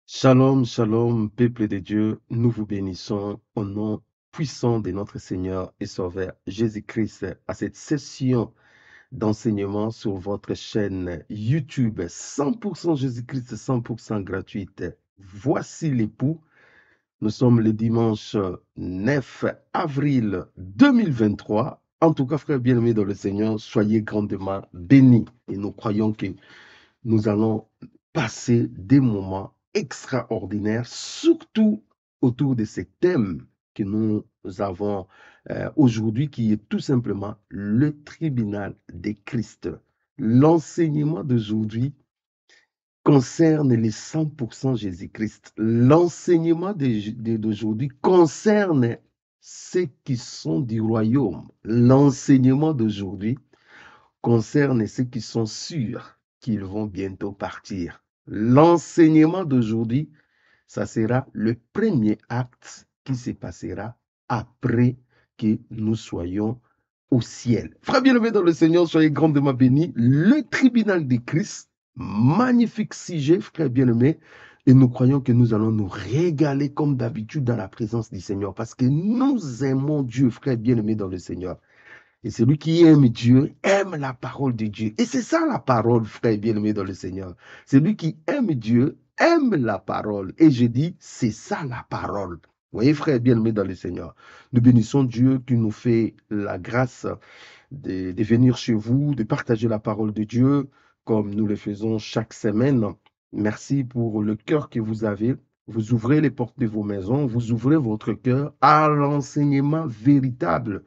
Shalom, shalom, peuple de Dieu, nous vous bénissons au nom puissant de notre Seigneur et Sauveur Jésus-Christ à cette session d'enseignement sur votre chaîne YouTube 100% Jésus-Christ, 100% gratuite. Voici l'époux. Nous sommes le dimanche 9 avril 2023. En tout cas, frères bien-aimés dans le Seigneur, soyez grandement bénis. Et nous croyons que nous allons passer des moments extraordinaires, surtout autour de ces thèmes que nous avons aujourd'hui, qui est tout simplement le tribunal de Christ. L'enseignement d'aujourd'hui concerne les 100% Jésus-Christ. L'enseignement d'aujourd'hui concerne ceux qui sont du royaume. L'enseignement d'aujourd'hui concerne ceux qui sont sûrs qu'ils vont bientôt partir. L'enseignement d'aujourd'hui, ça sera le premier acte qui se passera après que nous soyons au ciel. Frères bien-aimés dans le Seigneur, soyez grandement bénis. Le tribunal de Christ, magnifique sujet, frères bien-aimés, et nous croyons que nous allons nous régaler comme d'habitude dans la présence du Seigneur, parce que nous aimons Dieu, frères bien-aimés dans le Seigneur. Et celui qui aime Dieu aime la parole de Dieu. Et c'est ça la parole, frère bien-aimé dans le Seigneur. Celui qui aime Dieu aime la parole. Et je dis, c'est ça la parole. Vous voyez, frère bien-aimé dans le Seigneur. Nous bénissons Dieu qui nous fait la grâce de venir chez vous, de partager la parole de Dieu comme nous le faisons chaque semaine. Merci pour le cœur que vous avez. Vous ouvrez les portes de vos maisons, vous ouvrez votre cœur à l'enseignement véritable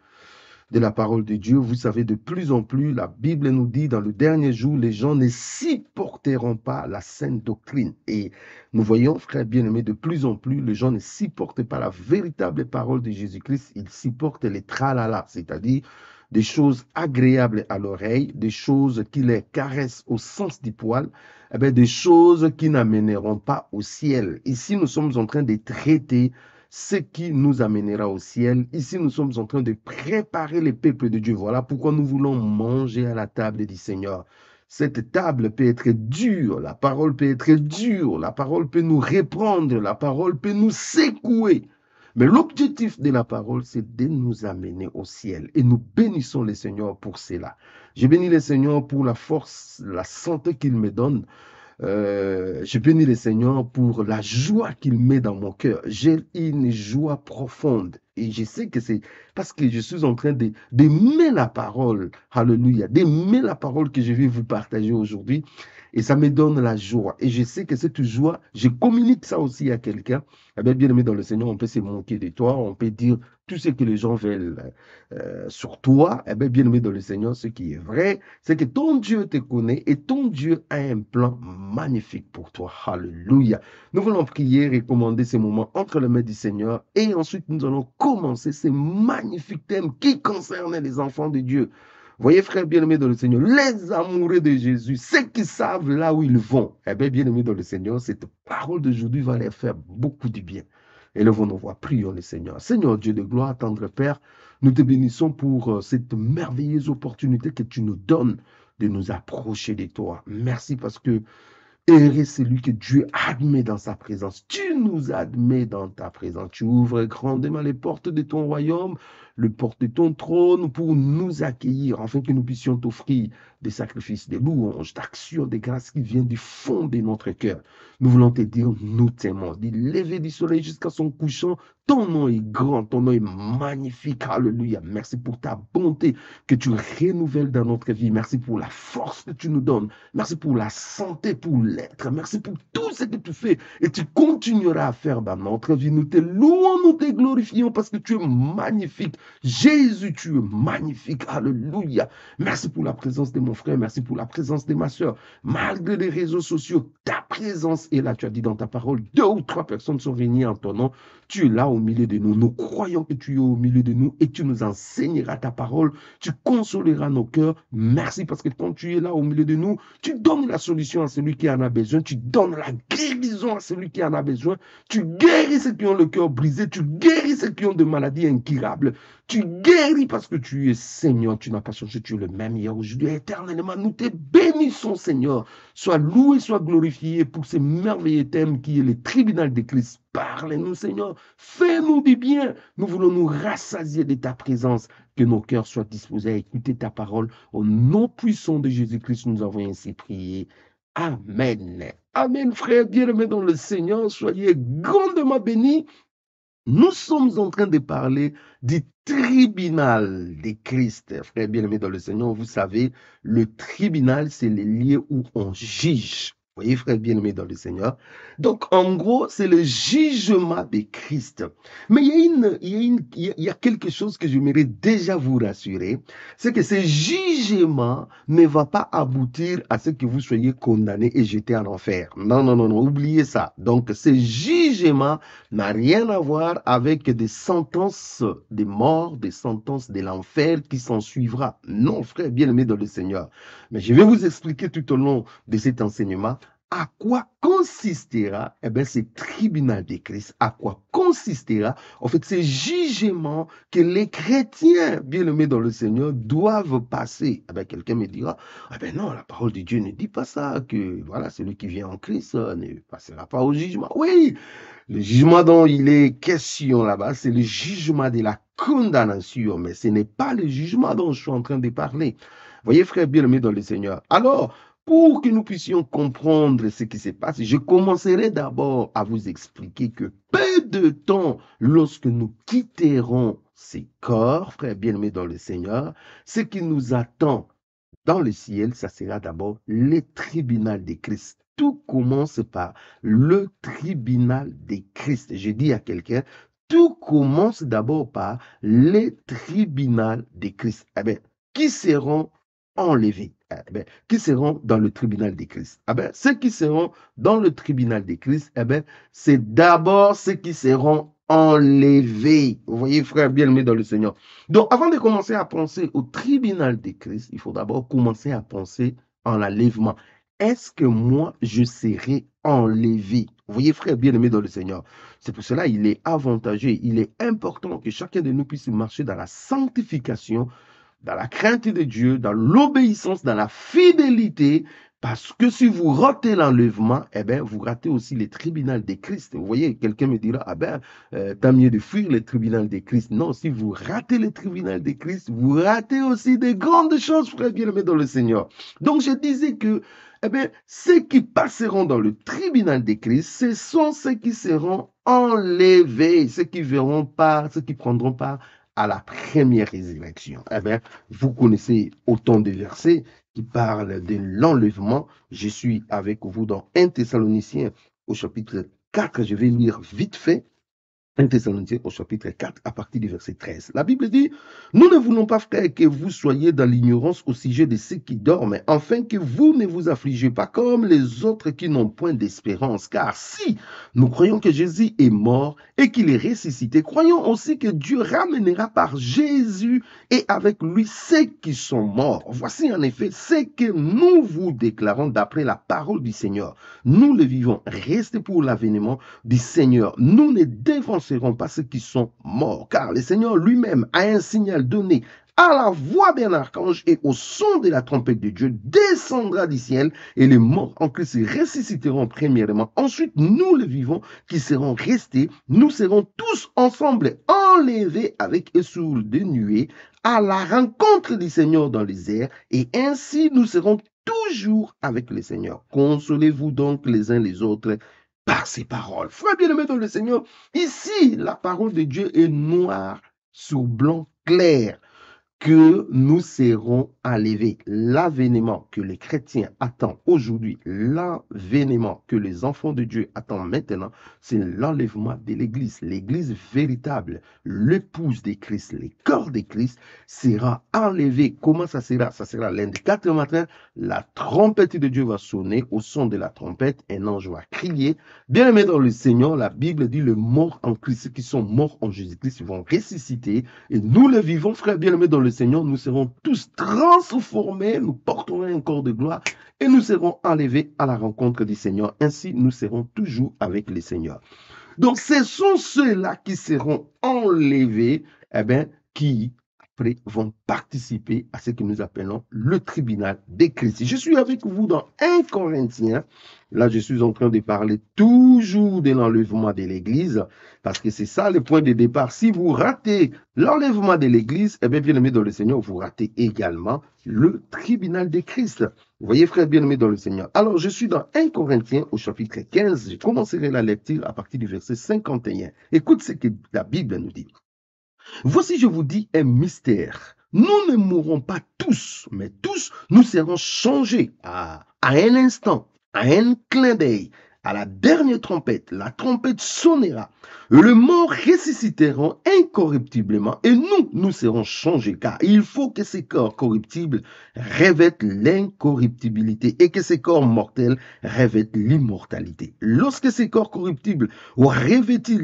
de la parole de Dieu. Vous savez, de plus en plus, la Bible nous dit, dans le dernier jour, les gens ne supporteront pas la saine doctrine. Et nous voyons, frères bien-aimés, de plus en plus, les gens ne supportent pas la véritable parole de Jésus-Christ. Ils supportent les tralala, c'est-à-dire des choses agréables à l'oreille, des choses qui les caressent au sens du poil, eh bien, des choses qui n'amèneront pas au ciel. Ici, nous sommes en train de traiter ce qui nous amènera au ciel. Ici, nous sommes en train de préparer les peuples de Dieu. Voilà pourquoi nous voulons manger à la table du Seigneur. Cette table peut être dure, la parole peut être dure, la parole peut nous reprendre, la parole peut nous secouer. Mais l'objectif de la parole, c'est de nous amener au ciel. Et nous bénissons le Seigneur pour cela. Je bénis le Seigneur pour la force, la santé qu'il me donne. Je bénis le Seigneur pour la joie qu'il met dans mon cœur. J'ai une joie profonde. Et je sais que c'est parce que je suis en train d'aimer la parole. Alléluia. D'aimer la parole que je vais vous partager aujourd'hui. Et ça me donne la joie. Et je sais que cette joie, je communique ça aussi à quelqu'un. Eh bien, bien aimé dans le Seigneur, on peut se moquer de toi. On peut dire tout ce que les gens veulent sur toi. Eh bien, bien aimé dans le Seigneur, ce qui est vrai, c'est que ton Dieu te connaît et ton Dieu a un plan magnifique pour toi. Alléluia. Nous voulons prier, recommander ces moments entre les mains du Seigneur et ensuite nous allons commencer ces magnifiques thèmes qui concernent les enfants de Dieu. Voyez, frères bien-aimés dans le Seigneur, les amoureux de Jésus, ceux qui savent là où ils vont, eh bien, bien-aimés dans le Seigneur, cette parole d'aujourd'hui va leur faire beaucoup de bien. Élevons nos voix, prions le Seigneur. Seigneur Dieu de gloire, tendre Père, nous te bénissons pour cette merveilleuse opportunité que tu nous donnes de nous approcher de toi. Merci parce que Heureux celui que Dieu admet dans sa présence. Tu nous admets dans ta présence. Tu ouvres grandement les portes de ton royaume, les portes de ton trône pour nous accueillir, afin que nous puissions t'offrir des sacrifices, des louanges, d'actions, des grâces qui viennent du fond de notre cœur. Nous voulons te dire, nous t'aimons. Du lever du soleil jusqu'à son couchant, ton nom est grand, ton nom est magnifique. Alléluia. Merci pour ta bonté que tu renouvelles dans notre vie. Merci pour la force que tu nous donnes. Merci pour la santé, pour l'être. Merci pour tout ce que tu fais et tu continueras à faire dans notre vie. Nous te louons, nous te glorifions parce que tu es magnifique. Jésus, tu es magnifique. Alléluia. Merci pour la présence de mon frère. Merci pour la présence de ma soeur. Malgré les réseaux sociaux, ta présence est là. Tu as dit dans ta parole, 2 ou 3 personnes sont réunies en ton nom. Tu es là au milieu de nous. Nous croyons que tu es au milieu de nous et tu nous enseigneras ta parole. Tu consoleras nos cœurs. Merci parce que quand tu es là au milieu de nous, tu donnes la solution à celui qui en a besoin. Tu donnes la guérison à celui qui en a besoin. Tu guéris ceux qui ont le cœur brisé. Tu guéris ceux qui ont des maladies incurables. Tu guéris parce que tu es Seigneur, tu n'as pas changé, tu es le même hier, aujourd'hui, éternellement. Nous te bénissons, Seigneur. Sois loué, sois glorifié pour ces merveilleux thèmes qui est le tribunal de Christ. Parlez-nous, Seigneur. Fais-nous du bien. Nous voulons nous rassasier de ta présence, que nos cœurs soient disposés à écouter ta parole. Au nom puissant de Jésus-Christ, nous avons ainsi prié. Amen. Amen, frère bien-aimé dans le Seigneur. Soyez grandement bénis. Nous sommes en train de parler du tribunal de Christ. Frère bien-aimé dans le Seigneur, vous savez, le tribunal, c'est le lieu où on juge. Vous voyez, frère bien-aimé dans le Seigneur. Donc, en gros, c'est le jugement de Christ. Mais il y a quelque chose que j'aimerais déjà vous rassurer, c'est que ce jugement ne va pas aboutir à ce que vous soyez condamné et jeté en enfer. Non, non, non, non, oubliez ça. Donc, ce jugement n'a rien à voir avec des sentences de mort, des sentences de l'enfer qui s'en suivra. Non, frère bien-aimé dans le Seigneur. Mais je vais vous expliquer tout au long de cet enseignement à quoi consistera ce tribunal de Christ, à quoi consistera en fait ces jugements que les chrétiens bien-aimés dans le Seigneur doivent passer. Quelqu'un me dira, non, la parole de Dieu ne dit pas ça, que voilà, celui qui vient en Christ ne passera pas au jugement. Oui, le jugement dont il est question là-bas, c'est le jugement de la condamnation, mais ce n'est pas le jugement dont je suis en train de parler. Voyez, frère bien-aimé dans le Seigneur. Alors, pour que nous puissions comprendre ce qui se passe, je commencerai d'abord à vous expliquer que peu de temps, lorsque nous quitterons ces corps, frère bien-aimé dans le Seigneur, ce qui nous attend dans le ciel, ça sera d'abord le tribunal de Christ. Tout commence par le tribunal de Christ. Je dis à quelqu'un, tout commence d'abord par le tribunal de Christ. Qui seront enlevés? Qui seront dans le tribunal de Christ? Ceux qui seront dans le tribunal de Christ, c'est d'abord ceux qui seront enlevés. Vous voyez, frère bien-aimé dans le Seigneur. Donc, avant de commencer à penser au tribunal de Christ, il faut d'abord commencer à penser en l'enlèvement. Est-ce que moi, je serai enlevé? Vous voyez, frère bien-aimé dans le Seigneur. C'est pour cela il est avantageux, il est important que chacun de nous puisse marcher dans la sanctification, dans la crainte de Dieu, dans l'obéissance, dans la fidélité, parce que si vous ratez l'enlèvement, vous ratez aussi le tribunal de Christ. Vous voyez, quelqu'un me dira, tant mieux de fuir le tribunal de Christ. Non, si vous ratez le tribunal de Christ, vous ratez aussi des grandes choses, frère bien-aimé dans le Seigneur. Donc, je disais que, ceux qui passeront dans le tribunal de Christ, ce sont ceux qui seront enlevés, ceux qui verront pas, ceux qui prendront part à la première résurrection. Vous connaissez autant de versets qui parlent de l'enlèvement. Je suis avec vous dans 1 Thessaloniciens au chapitre 4. Je vais lire vite fait. 1 Thessaloniciens au chapitre 4 à partir du verset 13. La Bible dit, nous ne voulons pas, frères, que vous soyez dans l'ignorance au sujet de ceux qui dorment, afin que vous ne vous affligez pas comme les autres qui n'ont point d'espérance. Car si nous croyons que Jésus est mort et qu'il est ressuscité, croyons aussi que Dieu ramènera par Jésus et avec lui ceux qui sont morts. Voici en effet ce que nous vous déclarons d'après la parole du Seigneur. Nous le vivons, restez pour l'avènement du Seigneur. Nous ne défoncerons pas ceux qui sont morts, car le Seigneur lui-même a un signal donné à la voix d'un archange et au son de la trompette de Dieu descendra du ciel et les morts en Christ ressusciteront premièrement. Ensuite, nous les vivants qui serons restés, nous serons tous ensemble enlevés avec eux sous des nuées à la rencontre du Seigneur dans les airs et ainsi nous serons toujours avec le Seigneur. Consolez-vous donc les uns les autres par ces paroles. Frère bien-aimé dans le Seigneur, ici, la parole de Dieu est noire sur blanc clair, que nous serons enlevés. L'avènement que les chrétiens attendent aujourd'hui, l'avènement que les enfants de Dieu attendent maintenant, c'est l'enlèvement de l'Église. L'Église véritable, l'épouse de Christ, le corps de Christ sera enlevé. Comment ça sera? Ça sera lundi 4 matin, la trompette de Dieu va sonner. Au son de la trompette, un ange va crier. Bien-aimé dans le Seigneur, la Bible dit les morts en Christ, ceux qui sont morts en Jésus-Christ, vont ressusciter. Et nous les vivons, frère bien-aimé dans le Seigneur, nous serons tous transformés, nous porterons un corps de gloire et nous serons enlevés à la rencontre du Seigneur. Ainsi, nous serons toujours avec le Seigneur. Donc, ce sont ceux-là qui seront enlevés, qui après vont participer à ce que nous appelons le tribunal des Christ. Je suis avec vous dans 1 Corinthiens. Là, je suis en train de parler toujours de l'enlèvement de l'Église, parce que c'est ça le point de départ. Si vous ratez l'enlèvement de l'Église, eh bien, bien-aimé dans le Seigneur, vous ratez également le tribunal des Christ. Vous voyez, frère bien-aimé dans le Seigneur. Alors, je suis dans 1 Corinthiens au chapitre 15. Je commencerai la lecture à partir du verset 51. Écoute ce que la Bible nous dit. Voici, je vous dis, un mystère. Nous ne mourrons pas tous, mais tous, nous serons changés à un instant, à un clin d'œil. À la dernière trompette, la trompette sonnera. Les morts ressusciteront incorruptiblement et nous serons changés. Car il faut que ces corps corruptibles revêtent l'incorruptibilité et que ces corps mortels revêtent l'immortalité. Lorsque ces corps corruptibles auront revêtu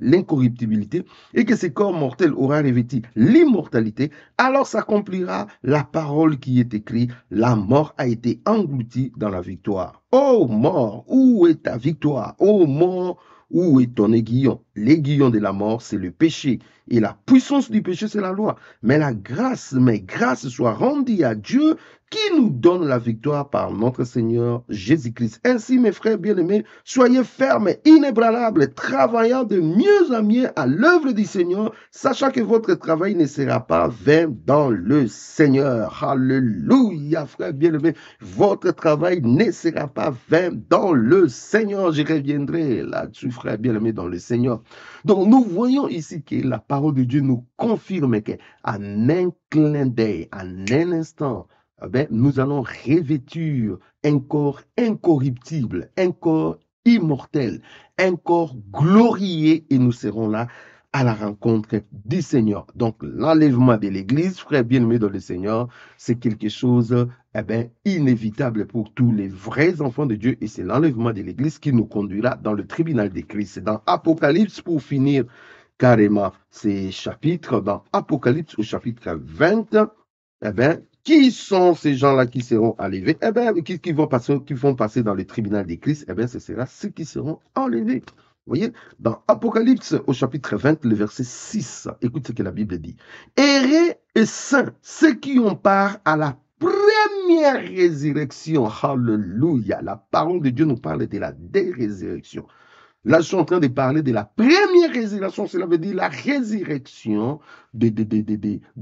l'incorruptibilité et que ces corps mortels auront revêtu l'immortalité, alors s'accomplira la parole qui est écrite, la mort a été engloutie dans la victoire. Ô mort, où est ta victoire? Ô mort, où est ton aiguillon? L'aiguillon de la mort, c'est le péché. Et la puissance du péché, c'est la loi. Mais grâce soit rendue à Dieu qui nous donne la victoire par notre Seigneur Jésus-Christ. Ainsi, mes frères bien-aimés, soyez fermes et inébranlables, travaillant de mieux en mieux à l'œuvre du Seigneur, sachant que votre travail ne sera pas vain dans le Seigneur. Alléluia, frères bien-aimés, votre travail ne sera pas vain dans le Seigneur. Je reviendrai là-dessus, frères bien-aimés, dans le Seigneur. Donc, nous voyons ici que la parole de Dieu nous confirme qu'en un clin d'œil, en un instant, nous allons revêtir un corps incorruptible, un corps immortel, un corps glorieux et nous serons là à la rencontre du Seigneur. Donc, l'enlèvement de l'Église, frère bien-aimé dans le Seigneur, c'est quelque chose inévitable pour tous les vrais enfants de Dieu et c'est l'enlèvement de l'Église qui nous conduira dans le tribunal de Christ. C'est dans Apocalypse, pour finir carrément ces chapitres, dans Apocalypse au chapitre 20, qui sont ces gens-là qui seront enlevés? Qui vont passer dans le tribunal de Christ? Ce sera ceux qui seront enlevés. Vous voyez, dans Apocalypse au chapitre 20, le verset 6, écoute ce que la Bible dit. Heureux et saints, ceux qui ont part à la première résurrection. Alléluia. La parole de Dieu nous parle de la dérésurrection. Là, je suis en train de parler de la première résurrection. Cela veut dire la résurrection des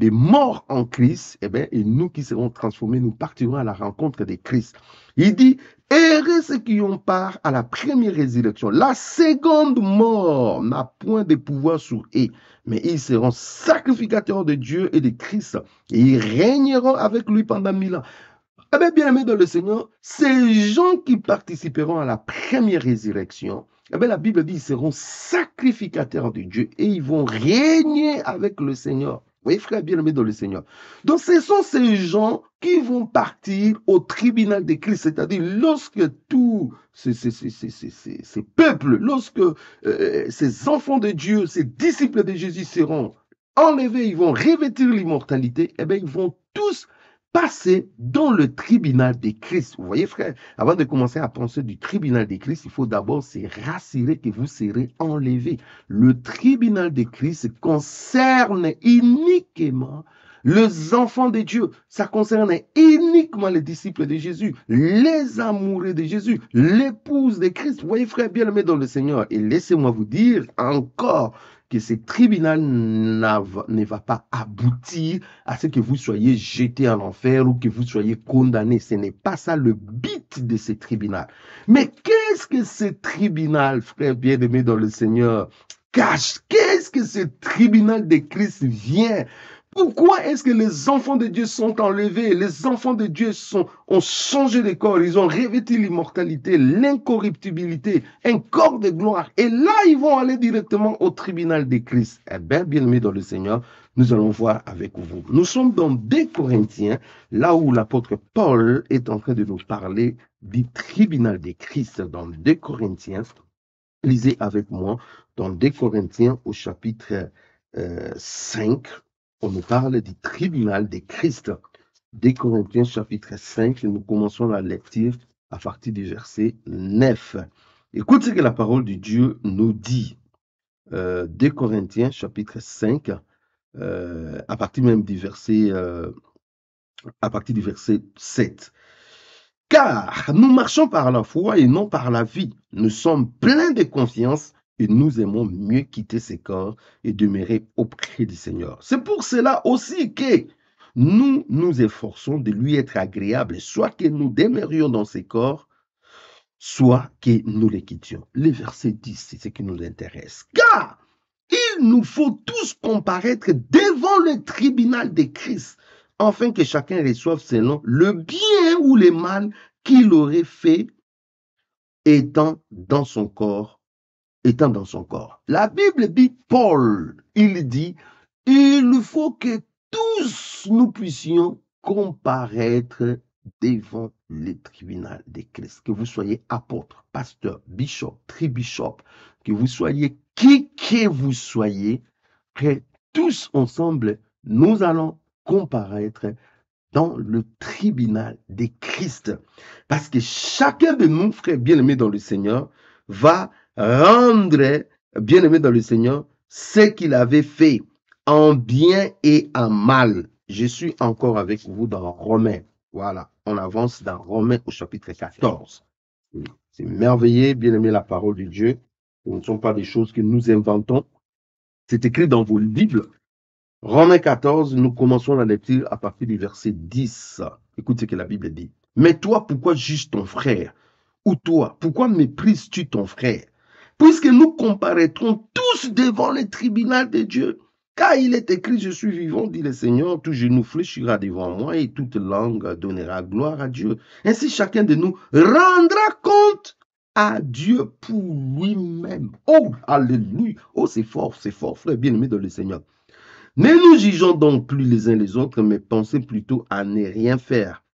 morts en Christ. Et nous qui serons transformés, nous partirons à la rencontre de Christ. Il dit, heureux ceux qui ont part à la première résurrection. La seconde mort n'a point de pouvoir sur eux, mais ils seront sacrificateurs de Dieu et de Christ. Et ils régneront avec lui pendant 1000 ans. Bien aimé dans le Seigneur, ces gens qui participeront à la première résurrection, la Bible dit qu'ils seront sacrificateurs de Dieu et ils vont régner avec le Seigneur. Oui, frère bien-aimé dans le Seigneur. Donc, ce sont ces gens qui vont partir au tribunal de Christ, c'est-à-dire lorsque tous ces peuples, lorsque ces enfants de Dieu, ces disciples de Jésus seront enlevés, ils vont revêtir l'immortalité, ils vont tous passer dans le tribunal de Christ. Vous voyez, frère, avant de commencer à penser du tribunal de Christ, il faut d'abord se rassurer que vous serez enlevés. Le tribunal de Christ concerne uniquement les enfants de Dieu. Ça concerne uniquement les disciples de Jésus, les amoureux de Jésus, l'épouse de Christ. Vous voyez, frère bien-aimé dans le Seigneur. Et laissez-moi vous dire encore que ce tribunal ne va pas aboutir à ce que vous soyez jetés en enfer ou que vous soyez condamnés. Ce n'est pas ça le but de ce tribunal. Mais qu'est-ce que ce tribunal, frère bien-aimé dans le Seigneur, cache? Qu'est-ce que ce tribunal de Christ vient? Pourquoi est-ce que les enfants de Dieu sont enlevés? Les enfants de Dieu ont changé de corps. Ils ont revêtu l'immortalité, l'incorruptibilité, un corps de gloire. Et là, ils vont aller directement au tribunal de Christ. Bien aimé dans le Seigneur, nous allons voir avec vous. Nous sommes dans 2 Corinthiens, là où l'apôtre Paul est en train de nous parler du tribunal de Christ. Dans 2 Corinthiens, lisez avec moi, dans 2 Corinthiens au chapitre 5, on nous parle du tribunal de Christ. 2 Corinthiens chapitre 5, nous commençons la lecture à partir du verset 9. Écoute ce que la parole de Dieu nous dit. 2 Corinthiens chapitre 5, à partir même du verset, à partir du verset 7. Car nous marchons par la foi et non par la vie. Nous sommes pleins de confiance et nous aimons mieux quitter ces corps et demeurer auprès du Seigneur. C'est pour cela aussi que nous nous efforçons de lui être agréables, soit que nous demeurions dans ces corps, soit que nous les quittions. Le verset 10, c'est ce qui nous intéresse. Car il nous faut tous comparaître devant le tribunal de Christ, afin que chacun reçoive selon le bien ou le mal qu'il aurait fait étant dans son corps, étant dans son corps. La Bible dit, Paul, il dit, il faut que tous nous puissions comparaître devant le tribunal de Christ. Que vous soyez apôtre, pasteur, bishop, tribishop, que vous soyez qui que vous soyez, que tous ensemble, nous allons comparaître dans le tribunal de Christ. Parce que chacun de nous, frères bien-aimés dans le Seigneur, va rendre, bien-aimé dans le Seigneur, ce qu'il avait fait en bien et en mal. Je suis encore avec vous dans Romains. Voilà, on avance dans Romains au chapitre 14. C'est merveilleux, bien-aimé, la parole de Dieu. Ce ne sont pas des choses que nous inventons. C'est écrit dans vos Bibles. Romains 14, nous commençons la lecture à partir du verset 10. Écoute ce que la Bible dit. Mais toi, pourquoi juges ton frère? Ou toi, pourquoi méprises-tu ton frère? Puisque nous comparaîtrons tous devant le tribunal de Dieu. Car il est écrit, je suis vivant, dit le Seigneur, tout genou fléchira devant moi et toute langue donnera gloire à Dieu. Ainsi, chacun de nous rendra compte à Dieu pour lui-même. Oh, alléluia. Oh, c'est fort, frère bien-aimé dans le Seigneur. Ne nous jugeons donc plus les uns les autres, mais pensez plutôt à ne rien faire,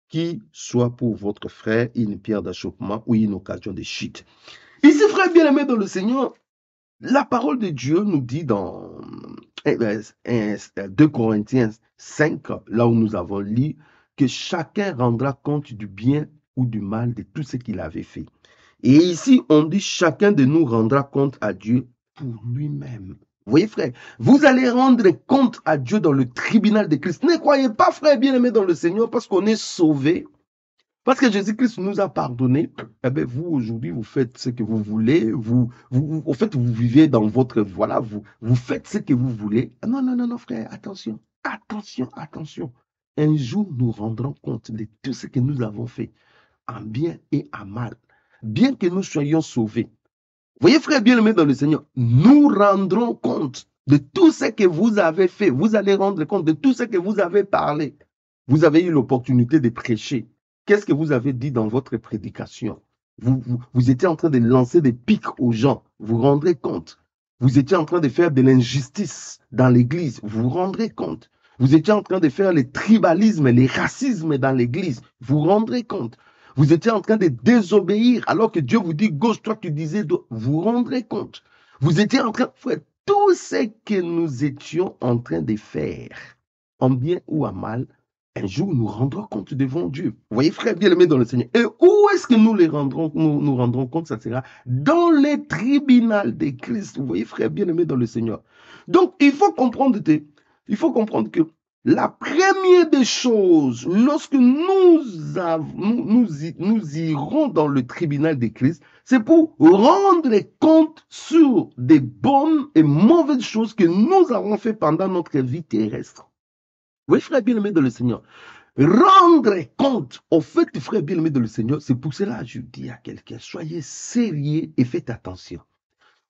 qui soit pour votre frère une pierre d'achoppement ou une occasion de chute. Ici, frère bien-aimé dans le Seigneur, la parole de Dieu nous dit dans 2 Corinthiens 5, là où nous avons lu, que chacun rendra compte du bien ou du mal de tout ce qu'il avait fait. Et ici, on dit chacun de nous rendra compte à Dieu pour lui-même. Vous voyez, frère, vous allez rendre compte à Dieu dans le tribunal de Christ. Ne croyez pas, frère bien-aimé dans le Seigneur, parce qu'on est sauvé, parce que Jésus-Christ nous a pardonné. Eh bien, vous, aujourd'hui, vous faites ce que vous voulez. En fait, vous vivez dans votre... Voilà, vous faites ce que vous voulez. Non, non, non, non, frère, attention, attention, attention. Un jour, nous rendrons compte de tout ce que nous avons fait, en bien et en mal, bien que nous soyons sauvés. Voyez, frère bien-aimé dans le Seigneur, nous rendrons compte de tout ce que vous avez fait. Vous allez rendre compte de tout ce que vous avez parlé. Vous avez eu l'opportunité de prêcher. Qu'est-ce que vous avez dit dans votre prédication? Vous étiez en train de lancer des pics aux gens. Vous vous rendrez compte. Vous étiez en train de faire de l'injustice dans l'église. Vous vous rendrez compte. Vous étiez en train de faire les tribalismes, les racismes dans l'église. Vous vous rendrez compte. Vous étiez en train de désobéir alors que Dieu vous dit gauche, toi tu disais droite. Vous vous rendrez compte. Vous étiez en train de faire tout ce que nous étions en train de faire, en bien ou en mal. Un jour, nous rendrons compte devant Dieu. Vous voyez, frère bien-aimé dans le Seigneur. Et où est-ce que nous nous rendrons compte? Ça sera dans le tribunal de Christ. Vous voyez, frère bien-aimé dans le Seigneur. Donc, il faut comprendre que la première des choses, lorsque nous irons dans le tribunal de Christ, c'est pour rendre compte sur des bonnes et mauvaises choses que nous avons fait pendant notre vie terrestre. Oui, frère bien-aimé dans le Seigneur. Rendre compte, au fait, frère bien-aimé dans le Seigneur, c'est pour cela que je dis à quelqu'un, soyez sérieux et faites attention.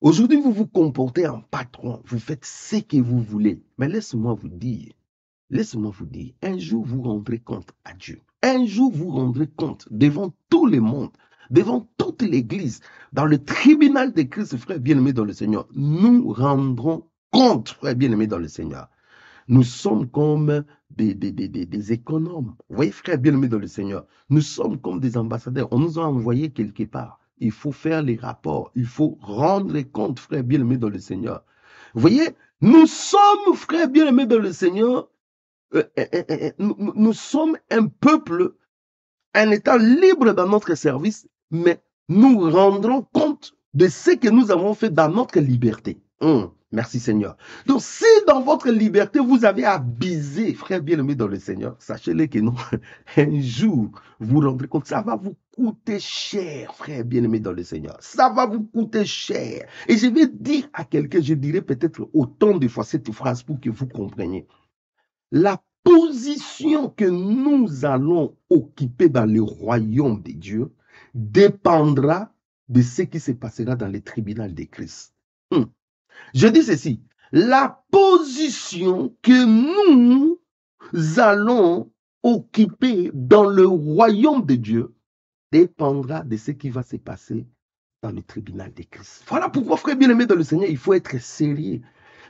Aujourd'hui, vous vous comportez en patron, vous faites ce que vous voulez. Mais laissez-moi vous dire, un jour vous rendrez compte à Dieu. Un jour vous rendrez compte devant tout le monde, devant toute l'Église, dans le tribunal de Christ, frère bien-aimé dans le Seigneur. Nous rendrons compte, frère bien-aimé dans le Seigneur. Nous sommes comme des économes. Vous voyez, frère bien-aimé dans le Seigneur, nous sommes comme des ambassadeurs. On nous a envoyés quelque part. Il faut faire les rapports. Il faut rendre compte, frère bien-aimé dans le Seigneur. Vous voyez, nous sommes, frère bien-aimé dans le Seigneur, nous sommes un peuple, un État libre dans notre service, mais nous rendrons compte de ce que nous avons fait dans notre liberté. Merci Seigneur. Donc, si dans votre liberté, vous avez abusé, frère bien-aimé dans le Seigneur, sachez-le que non, un jour, vous vous rendrez compte, ça va vous coûter cher, frère bien-aimé dans le Seigneur. Ça va vous coûter cher. Et je vais dire à quelqu'un, je dirai peut-être autant de fois cette phrase pour que vous compreniez. La position que nous allons occuper dans le royaume de Dieu dépendra de ce qui se passera dans le tribunal de Christ. Je dis ceci, la position que nous allons occuper dans le royaume de Dieu dépendra de ce qui va se passer dans le tribunal de Christ. Voilà pourquoi, frère bien-aimé dans le Seigneur, il faut être sérieux.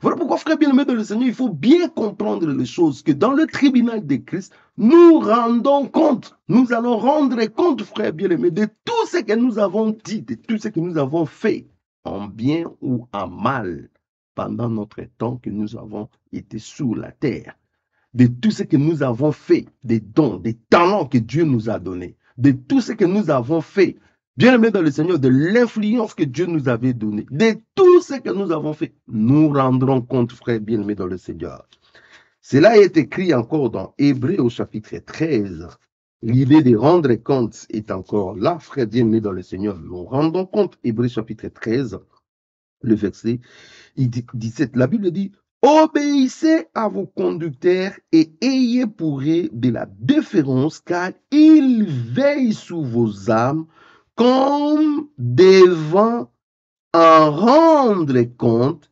Voilà pourquoi, frère bien-aimé dans le Seigneur, il faut bien comprendre les choses, que dans le tribunal de Christ, nous rendons compte, nous allons rendre compte, frère bien-aimé, de tout ce que nous avons dit, de tout ce que nous avons fait, en bien ou en mal, pendant notre temps que nous avons été sur la terre, de tout ce que nous avons fait, des dons, des talents que Dieu nous a donnés, de tout ce que nous avons fait, bien-aimé dans le Seigneur, de l'influence que Dieu nous avait donnée, de tout ce que nous avons fait, nous rendrons compte, frère bien-aimé dans le Seigneur. Cela est écrit encore dans Hébreux au chapitre 13. L'idée de rendre compte est encore là, frère bien-aimé dans le Seigneur. Nous rendons compte, Hébreux chapitre 13, le verset 17. La Bible dit, obéissez à vos conducteurs et ayez pour eux de la déférence, car ils veillent sur vos âmes comme devant en rendre compte,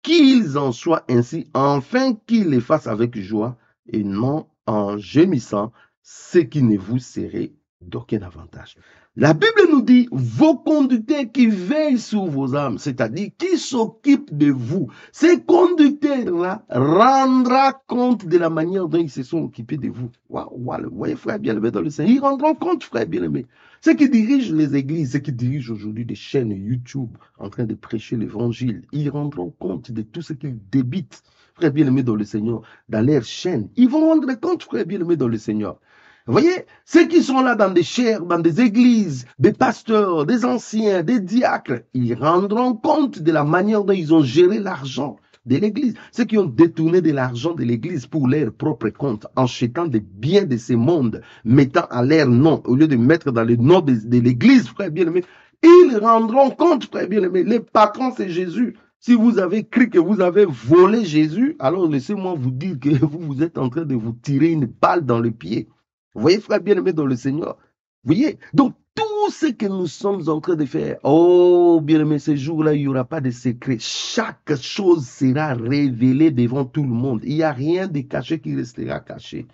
qu'ils en soient ainsi, afin qu'ils les fassent avec joie et non en gémissant, ce qui ne vous serait d'aucun avantage. La Bible nous dit, vos conducteurs qui veillent sur vos âmes, c'est-à-dire qui s'occupent de vous, ces conducteurs-là rendront compte de la manière dont ils se sont occupés de vous. Vous voyez, frère bien-aimé dans le Seigneur, ils rendront compte, frère bien-aimé. Ceux qui dirigent les églises, ceux qui dirigent aujourd'hui des chaînes YouTube en train de prêcher l'évangile, ils rendront compte de tout ce qu'ils débitent, frère bien-aimé dans le Seigneur, dans leurs chaînes. Ils vont rendre compte, frère bien-aimé dans le Seigneur. Vous voyez, ceux qui sont là dans des chaires, dans des églises, des pasteurs, des anciens, des diacres, ils rendront compte de la manière dont ils ont géré l'argent de l'église. Ceux qui ont détourné de l'argent de l'église pour leur propre compte, en jetant des biens de ce monde, mettant à leur nom, au lieu de mettre dans le nom de l'église, frère bien-aimé, ils rendront compte, frère bien-aimé. Les patrons, c'est Jésus. Si vous avez cru que vous avez volé Jésus, alors laissez-moi vous dire que vous êtes en train de vous tirer une balle dans le pied. Vous voyez, frère bien-aimé dans le Seigneur. Vous voyez, donc tout ce que nous sommes en train de faire, oh bien-aimé, ce jour-là, il n'y aura pas de secret. Chaque chose sera révélée devant tout le monde. Il n'y a rien de caché qui restera caché.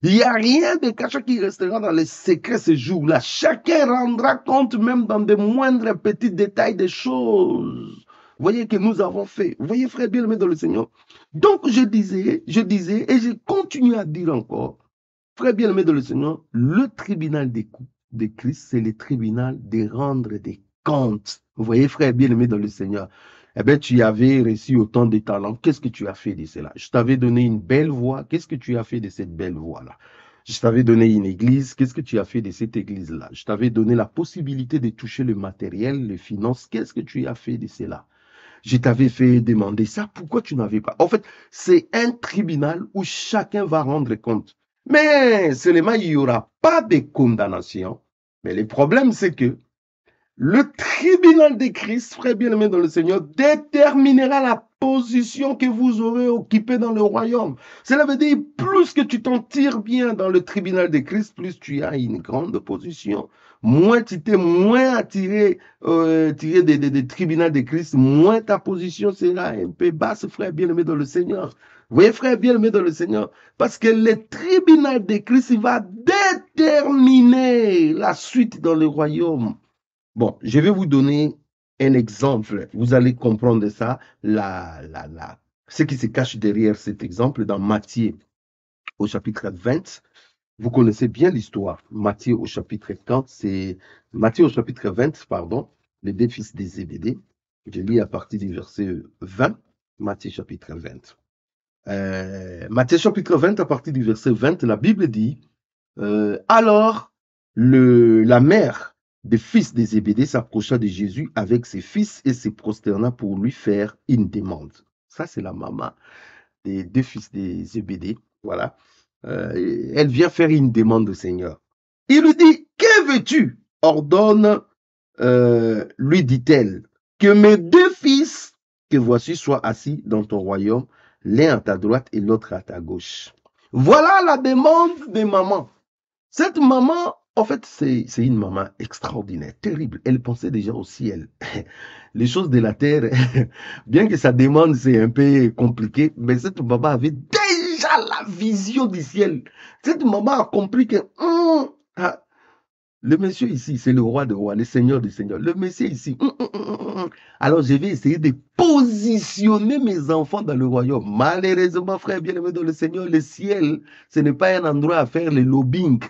Il n'y a rien de caché qui restera dans les secrets ce jour-là. Chacun rendra compte même dans de moindres petits détails des choses. Vous voyez que nous avons fait. Vous voyez, frère bien-aimé dans le Seigneur. Donc je disais, et je continue à dire encore, frère bien-aimé dans le Seigneur, le tribunal de Christ, c'est le tribunal de rendre des comptes. Vous voyez, frère bien-aimé dans le Seigneur, eh bien, tu avais reçu autant de talents. Qu'est-ce que tu as fait de cela? Je t'avais donné une belle voix. Qu'est-ce que tu as fait de cette belle voix-là? Je t'avais donné une église. Qu'est-ce que tu as fait de cette église-là? Je t'avais donné la possibilité de toucher le matériel, les finances. Qu'est-ce que tu as fait de cela? Je t'avais fait demander ça. Pourquoi tu n'avais pas? En fait, c'est un tribunal où chacun va rendre compte. Mais seulement, il n'y aura pas de condamnation. Mais le problème, c'est que le tribunal de Christ, frère bien-aimé dans le Seigneur, déterminera la position que vous aurez occupée dans le royaume. Cela veut dire, plus que tu t'en tires bien dans le tribunal de Christ, plus tu as une grande position. Moins tu t'es moins attiré des tribunaux de Christ, moins ta position sera un peu basse, frère bien-aimé dans le Seigneur. Vous voyez, frère bien-aimé dans le Seigneur, parce que le tribunal de Christ il va déterminer la suite dans le royaume. Bon, je vais vous donner un exemple. Vous allez comprendre ça, ce qui se cache derrière cet exemple dans Matthieu au chapitre 20. Vous connaissez bien l'histoire. Matthieu au chapitre 30, c'est Matthieu au chapitre 20, pardon, les deux fils des Zébédée. Je lis à partir du verset 20, Matthieu chapitre 20. Matthieu chapitre 20, à partir du verset 20, la Bible dit, alors la mère des fils de Zébédée s'approcha de Jésus avec ses fils et se prosterna pour lui faire une demande. Ça, c'est la maman des deux fils de Zébédée. Voilà. Elle vient faire une demande au Seigneur. Il lui dit, que veux-tu? Ordonne, lui dit-elle, que mes deux fils que voici soient assis dans ton royaume, l'un à ta droite et l'autre à ta gauche. Voilà la demande de maman. Cette maman, en fait, c'est une maman extraordinaire, terrible. Elle pensait déjà au ciel. Les choses de la terre, bien que sa demande, c'est un peu compliqué, mais cette maman avait déjà la vision du ciel. Cette maman a compris que le monsieur ici, c'est le roi des rois, le seigneur des seigneurs. Le monsieur ici, alors je vais essayer de positionner mes enfants dans le royaume. Malheureusement, frère bien-aimé dans le Seigneur, le ciel, ce n'est pas un endroit à faire le lobbying.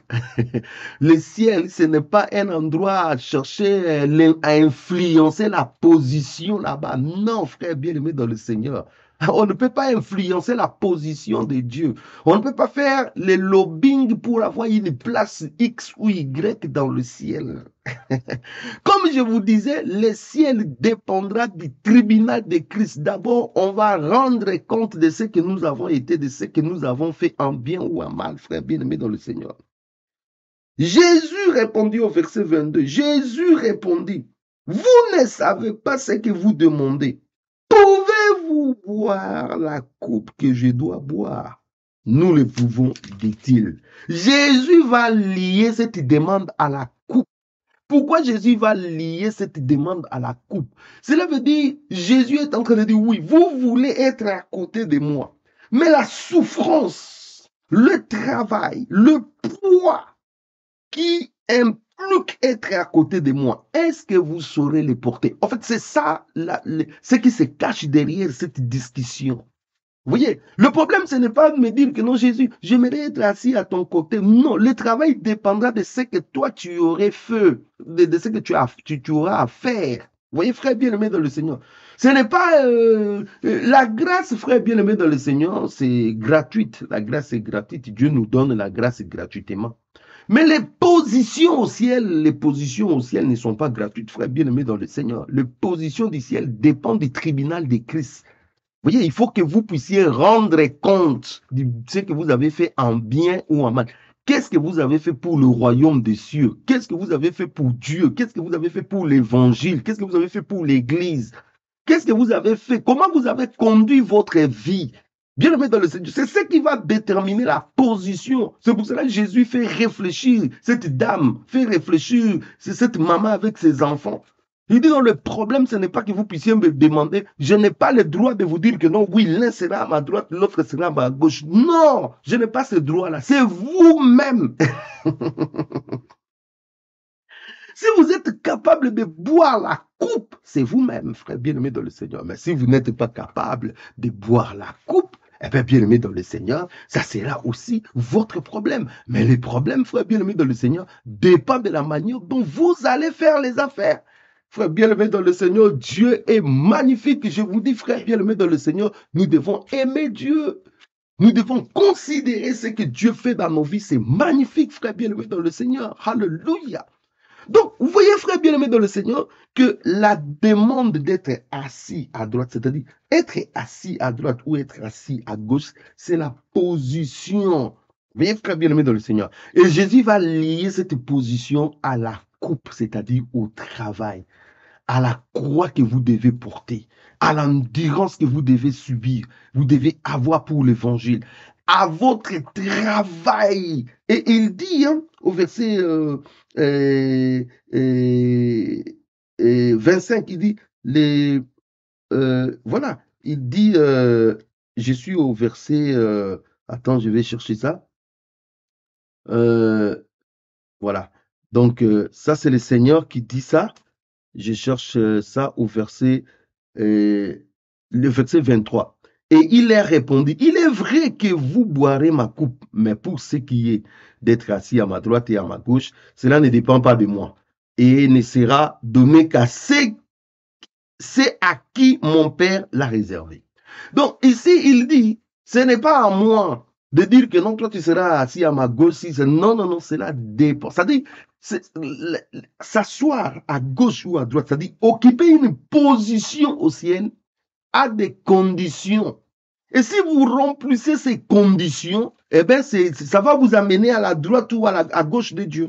Le ciel, ce n'est pas un endroit à chercher à influencer la position là-bas. Non, frère bien-aimé dans le Seigneur. On ne peut pas influencer la position de Dieu. On ne peut pas faire le lobbying pour avoir une place X ou Y dans le ciel. Comme je vous disais, le ciel dépendra du tribunal de Christ. D'abord, on va rendre compte de ce que nous avons été, de ce que nous avons fait en bien ou en mal, frère bien-aimé dans le Seigneur. Jésus répondit au verset 22. Jésus répondit, vous ne savez pas ce que vous demandez. Pouvez-vous boire la coupe que je dois boire? Nous le pouvons, dit-il. Jésus va lier cette demande à la coupe. Pourquoi Jésus va lier cette demande à la coupe? Cela veut dire, Jésus est en train de dire, oui, vous voulez être à côté de moi. Mais la souffrance, le travail, le poids qui implique être à côté de moi, est-ce que vous saurez les porter? En fait, c'est ça ce qui se cache derrière cette discussion. Vous voyez, le problème, ce n'est pas de me dire que non, Jésus, j'aimerais être assis à ton côté. Non, le travail dépendra de ce que toi, tu aurais fait, de ce que tu auras à faire. Vous voyez, frère bien-aimé dans le Seigneur. Ce n'est pas la grâce, frère bien-aimé dans le Seigneur, c'est gratuite. La grâce est gratuite. Dieu nous donne la grâce gratuitement. Mais les positions au ciel ne sont pas gratuites, frère bien-aimé dans le Seigneur. Les positions du ciel dépendent du tribunal de Christ. Vous voyez, il faut que vous puissiez rendre compte de ce que vous avez fait en bien ou en mal. Qu'est-ce que vous avez fait pour le royaume des cieux? Qu'est-ce que vous avez fait pour Dieu? Qu'est-ce que vous avez fait pour l'évangile? Qu'est-ce que vous avez fait pour l'église? Qu'est-ce que vous avez fait? Comment vous avez conduit votre vie? Bien aimé dans le Seigneur, c'est ce qui va déterminer la position. C'est pour cela que Jésus fait réfléchir cette dame, fait réfléchir cette maman avec ses enfants. Il dit non, le problème, ce n'est pas que vous puissiez me demander, je n'ai pas le droit de vous dire que non, oui, l'un sera à ma droite, l'autre sera à ma gauche. Non, je n'ai pas ce droit-là. C'est vous-même. Si vous êtes capable de boire la coupe, c'est vous-même, frère bien-aimé dans le Seigneur. Mais si vous n'êtes pas capable de boire la coupe, eh bien, bien-aimé dans le Seigneur, ça sera aussi votre problème. Mais les problèmes, frère bien-aimé dans le Seigneur, dépendent de la manière dont vous allez faire les affaires. Frère bien-aimé dans le Seigneur, Dieu est magnifique. Je vous dis, frère bien-aimé dans le Seigneur, nous devons aimer Dieu. Nous devons considérer ce que Dieu fait dans nos vies. C'est magnifique, frère bien-aimé dans le Seigneur. Alléluia. Donc, vous voyez, frère bien-aimé dans le Seigneur, que la demande d'être assis à droite, c'est-à-dire être assis à droite ou être assis à gauche, c'est la position. Vous voyez, frère bien-aimé dans le Seigneur. Et Jésus va lier cette position à la coupe, c'est-à-dire au travail, à la croix que vous devez porter, à l'endurance que vous devez subir, vous devez avoir pour l'évangile, à votre travail. Et il dit au verset 25, il dit, voilà, il dit, je suis au verset, attends, je vais chercher ça. Voilà. Donc, ça, c'est le Seigneur qui dit ça. Je cherche ça au verset, le verset 23. Et il leur répondit, il est vrai que vous boirez ma coupe, mais pour ce qui est d'être assis à ma droite et à ma gauche, cela ne dépend pas de moi. Et ne sera donné qu'à ceux à qui mon Père l'a réservé. Donc ici, il dit, ce n'est pas à moi De dire que non, toi tu seras assis à ma gauche, si non, non, non, cela dépend. C'est-à-dire, s'asseoir à gauche ou à droite, c'est-à-dire occuper une position au ciel à des conditions. Et si vous remplissez ces conditions, eh bien, ça va vous amener à la droite ou à gauche de Dieu.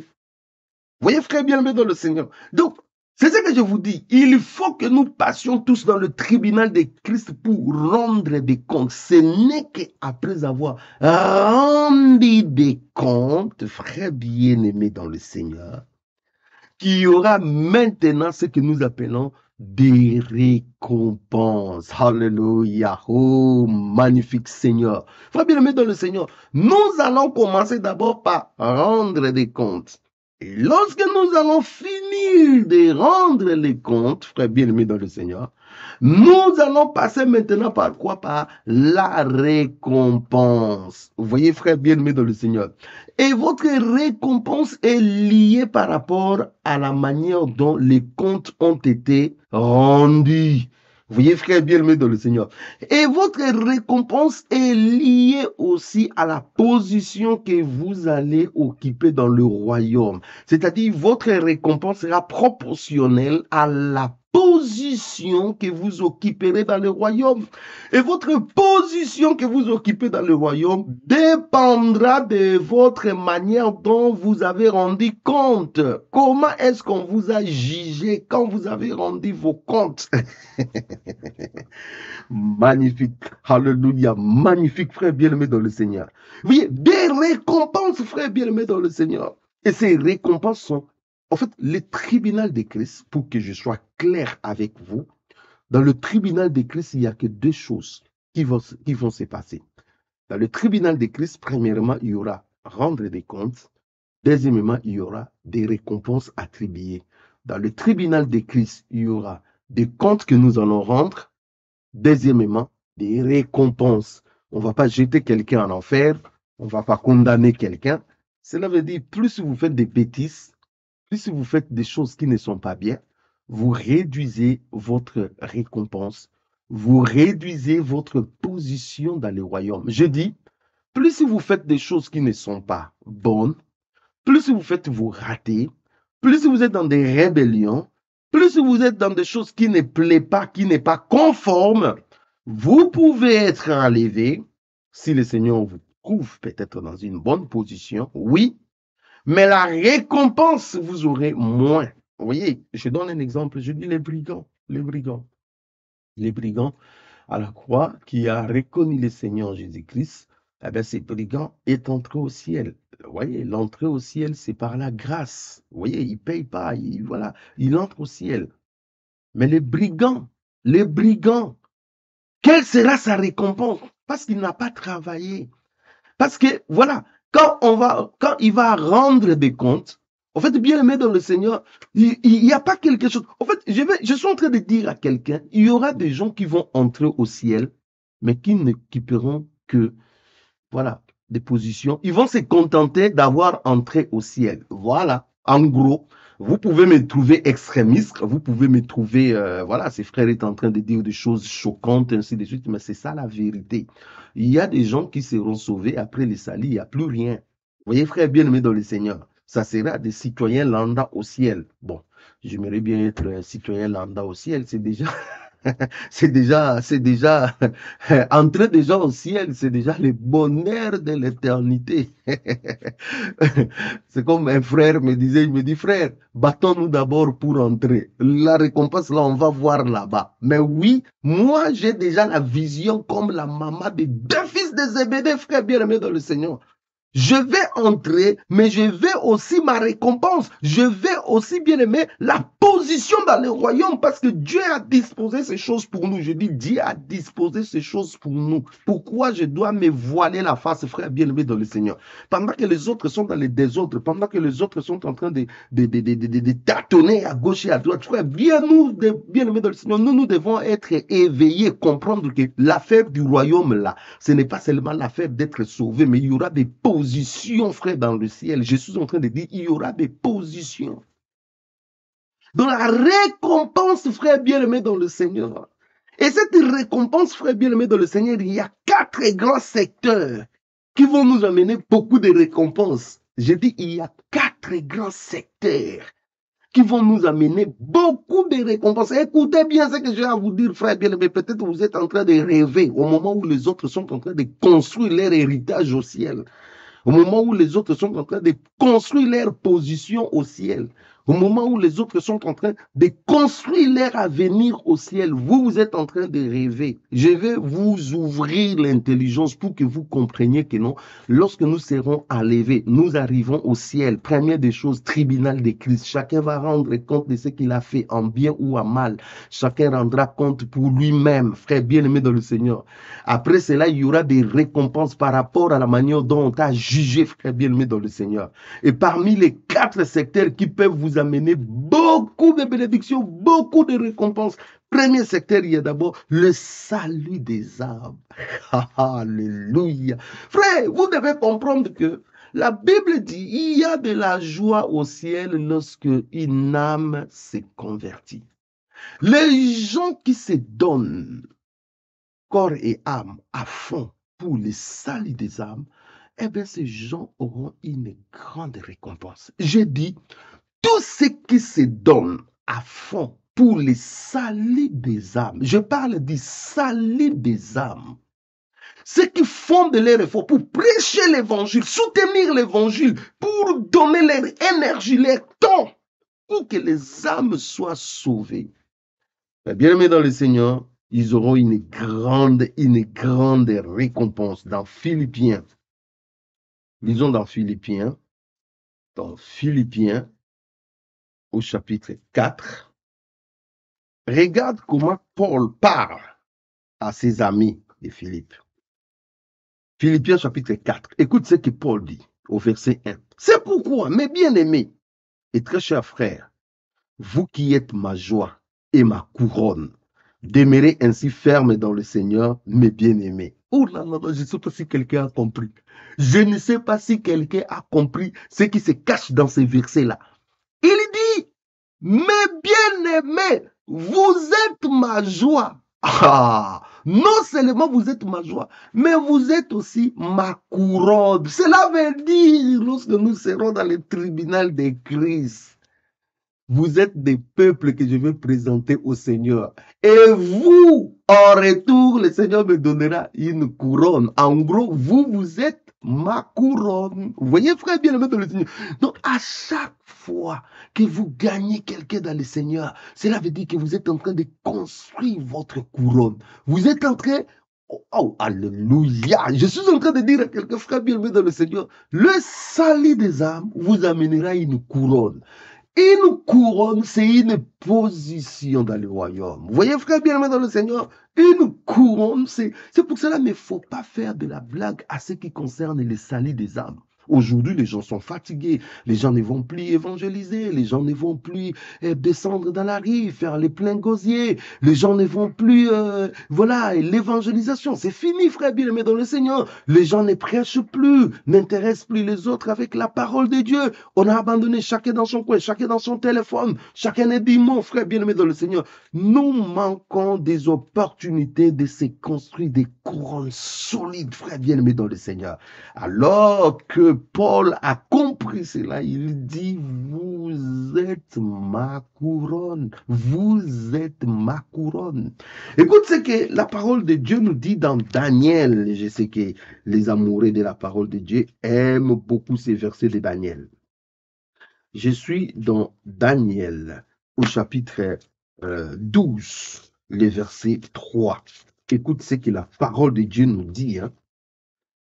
Vous voyez, frère bien-aimé dans le Seigneur. Donc, c'est ce que je vous dis. Il faut que nous passions tous dans le tribunal de Christ pour rendre des comptes. Ce n'est qu'après avoir rendu des comptes, frère bien-aimé dans le Seigneur, qu'il y aura maintenant ce que nous appelons des récompenses. Alléluia. Oh, magnifique Seigneur. Frère bien-aimé dans le Seigneur, nous allons commencer d'abord par rendre des comptes. Et lorsque nous allons finir de rendre les comptes, frère bien-aimé dans le Seigneur, nous allons passer maintenant par quoi? Par la récompense. Vous voyez, frère bien-aimé dans le Seigneur. Et votre récompense est liée par rapport à la manière dont les comptes ont été rendus. Vous voyez, frère bien-aimé dans le Seigneur. Et votre récompense est liée aussi à la position que vous allez occuper dans le royaume. C'est-à-dire, votre récompense sera proportionnelle à la position que vous occuperez dans le royaume. Et votre position que vous occupez dans le royaume dépendra de votre manière dont vous avez rendu compte. Comment est-ce qu'on vous a jugé quand vous avez rendu vos comptes? Magnifique. Alléluia. Magnifique, frère bien-aimé dans le Seigneur. Vous voyez, des récompenses, frère bien-aimé dans le Seigneur. Et ces récompenses sont, en fait, le tribunal de Christ, pour que je sois clair avec vous, dans le tribunal de Christ, il n'y a que deux choses qui vont se passer. Dans le tribunal de Christ, premièrement, il y aura rendre des comptes. Deuxièmement, il y aura des récompenses attribuées. Dans le tribunal de Christ, il y aura des comptes que nous allons rendre. Deuxièmement, des récompenses. On ne va pas jeter quelqu'un en enfer. On ne va pas condamner quelqu'un. Cela veut dire, plus vous faites des bêtises, plus vous faites des choses qui ne sont pas bien, vous réduisez votre récompense. Vous réduisez votre position dans le royaume. Je dis, plus vous faites des choses qui ne sont pas bonnes, plus vous faites vous rater, plus vous êtes dans des rébellions, plus vous êtes dans des choses qui ne plaisent pas, qui n'est pas conforme, vous pouvez être enlevé si le Seigneur vous trouve peut-être dans une bonne position, oui, mais la récompense, vous aurez moins. Vous voyez, je donne un exemple, je dis les brigands à la croix qui a reconnu le Seigneur Jésus-Christ, eh bien, ces brigands est entré au ciel. Vous voyez, l'entrée au ciel, c'est par la grâce. Vous voyez, il ne paye pas, voilà, il entre au ciel. Mais les brigands, quelle sera sa récompense? Parce qu'il n'a pas travaillé. Parce que, voilà, quand il va rendre des comptes, en fait, bien aimé dans le Seigneur, il n'y a pas quelque chose. En fait, je suis en train de dire à quelqu'un, il y aura des gens qui vont entrer au ciel, mais qui n'occuperont que, voilà, des positions. Ils vont se contenter d'avoir entré au ciel. Voilà, en gros. Vous pouvez me trouver extrémiste, vous pouvez me trouver, voilà, ces frères est en train de dire des choses choquantes, ainsi de suite, mais c'est ça la vérité. Il y a des gens qui seront sauvés après le salut, il n'y a plus rien. Vous voyez, frère bien-aimé dans le Seigneur, ça sera des citoyens lambda au ciel. Bon, j'aimerais bien être un citoyen lambda au ciel, c'est déjà, c'est déjà entrer déjà au ciel, c'est déjà le bonheur de l'éternité. C'est comme un frère me disait, il me dit, frère, battons-nous d'abord pour entrer. La récompense, là, on va voir là-bas. Mais oui, moi, j'ai déjà la vision comme la maman des deux fils de Zébédée, frère bien-aimé dans le Seigneur. Je vais entrer, mais je vais aussi ma récompense. Je vais aussi, bien aimé, la position dans le royaume parce que Dieu a disposé ces choses pour nous. Je dis, Dieu a disposé ces choses pour nous. Pourquoi je dois me voiler la face, frère bien aimé dans le Seigneur? Pendant que les autres sont dans les désordres, pendant que les autres sont en train de tâtonner à gauche et à droite, frère, bien aimé dans le Seigneur, nous devons être éveillés, comprendre que l'affaire du royaume là, ce n'est pas seulement l'affaire d'être sauvé, mais il y aura des positions, frère, dans le ciel. Je suis en train de dire, il y aura des positions. Donc la récompense, frère bien-aimé dans le Seigneur. Et cette récompense, frère bien-aimé dans le Seigneur, il y a 4 grands secteurs qui vont nous amener beaucoup de récompenses. J'ai dit, il y a 4 grands secteurs qui vont nous amener beaucoup de récompenses. Écoutez bien ce que j'ai à vous dire, frère bien-aimé. Peut-être que vous êtes en train de rêver au moment où les autres sont en train de construire leur héritage au ciel. Au moment où les autres sont en train de construire leur position au ciel. Au moment où les autres sont en train de construire leur avenir au ciel, vous êtes en train de rêver. Je vais vous ouvrir l'intelligence pour que vous compreniez que non, lorsque nous serons enlevés, nous arrivons au ciel. Première des choses, tribunal de Christ. Chacun va rendre compte de ce qu'il a fait en bien ou en mal. Chacun rendra compte pour lui-même, frère bien-aimé dans le Seigneur. Après cela, il y aura des récompenses par rapport à la manière dont on t'a jugé, frère bien-aimé dans le Seigneur. Et parmi les 4 secteurs qui peuvent vous amener beaucoup de bénédictions, beaucoup de récompenses, premier secteur, il y a d'abord le salut des âmes. Alléluia. Frère, vous devez comprendre que la Bible dit, il y a de la joie au ciel lorsque une âme s'est convertie. Les gens qui se donnent corps et âme à fond pour le salut des âmes, eh bien, ces gens auront une grande récompense. J'ai dit, tous ceux qui se donnent à fond pour le salut des âmes, je parle du salut des âmes, ceux qui font de leur effort pour prêcher l'évangile, soutenir l'évangile, pour donner leur énergie, leur temps, pour que les âmes soient sauvées. Bien aimé dans le Seigneur, ils auront une grande récompense. Dans Philippiens, lisons dans Philippiens au chapitre 4, regarde comment Paul parle à ses amis de Philippe. Philippiens chapitre 4, écoute ce que Paul dit au verset 1. C'est pourquoi, mes bien-aimés et très chers frères, vous qui êtes ma joie et ma couronne, demeurez ainsi fermes dans le Seigneur, mes bien-aimés. Oh là là, je ne sais pas si quelqu'un a compris. Je ne sais pas si quelqu'un a compris ce qui se cache dans ces versets-là. Il dit, mes bien-aimés, vous êtes ma joie. Ah, non seulement vous êtes ma joie, mais vous êtes aussi ma couronne. Cela veut dire, lorsque nous serons dans le tribunal de Christ, vous êtes des peuples que je vais présenter au Seigneur. Et vous, en retour, le Seigneur me donnera une couronne. En gros, vous êtes ma couronne. Vous voyez, frère bien-aimé dans le Seigneur. Donc, à chaque fois que vous gagnez quelqu'un dans le Seigneur, cela veut dire que vous êtes en train de construire votre couronne. Vous êtes en train... Oh, alléluia. Je suis en train de dire à quelqu'un, frère bien-aimé dans le Seigneur, le salut des âmes vous amènera une couronne. Une couronne, c'est une position dans le royaume. Vous voyez, frère bien-aimé dans le Seigneur, une couronne, c'est pour cela qu'il ne faut pas faire de la blague à ce qui concerne le salut des âmes. Aujourd'hui, les gens sont fatigués, les gens ne vont plus évangéliser, les gens ne vont plus descendre dans la rue, faire les pleins gosiers, les gens ne vont plus, voilà, l'évangélisation, c'est fini, frère bien-aimé dans le Seigneur. Les gens ne prêchent plus, n'intéressent plus les autres avec la parole de Dieu. On a abandonné chacun dans son coin, chacun dans son téléphone, chacun est dit, mon frère bien-aimé dans le Seigneur. Nous manquons des opportunités de se construire des couronnes solides, frère bien-aimé dans le Seigneur. Alors que Paul a compris cela, il dit, vous êtes ma couronne, vous êtes ma couronne. Écoute ce que la parole de Dieu nous dit dans Daniel. Je sais que les amoureux de la parole de Dieu aiment beaucoup ces versets de Daniel. Je suis dans Daniel au chapitre 12, le verset 3. Écoute ce que la parole de Dieu nous dit.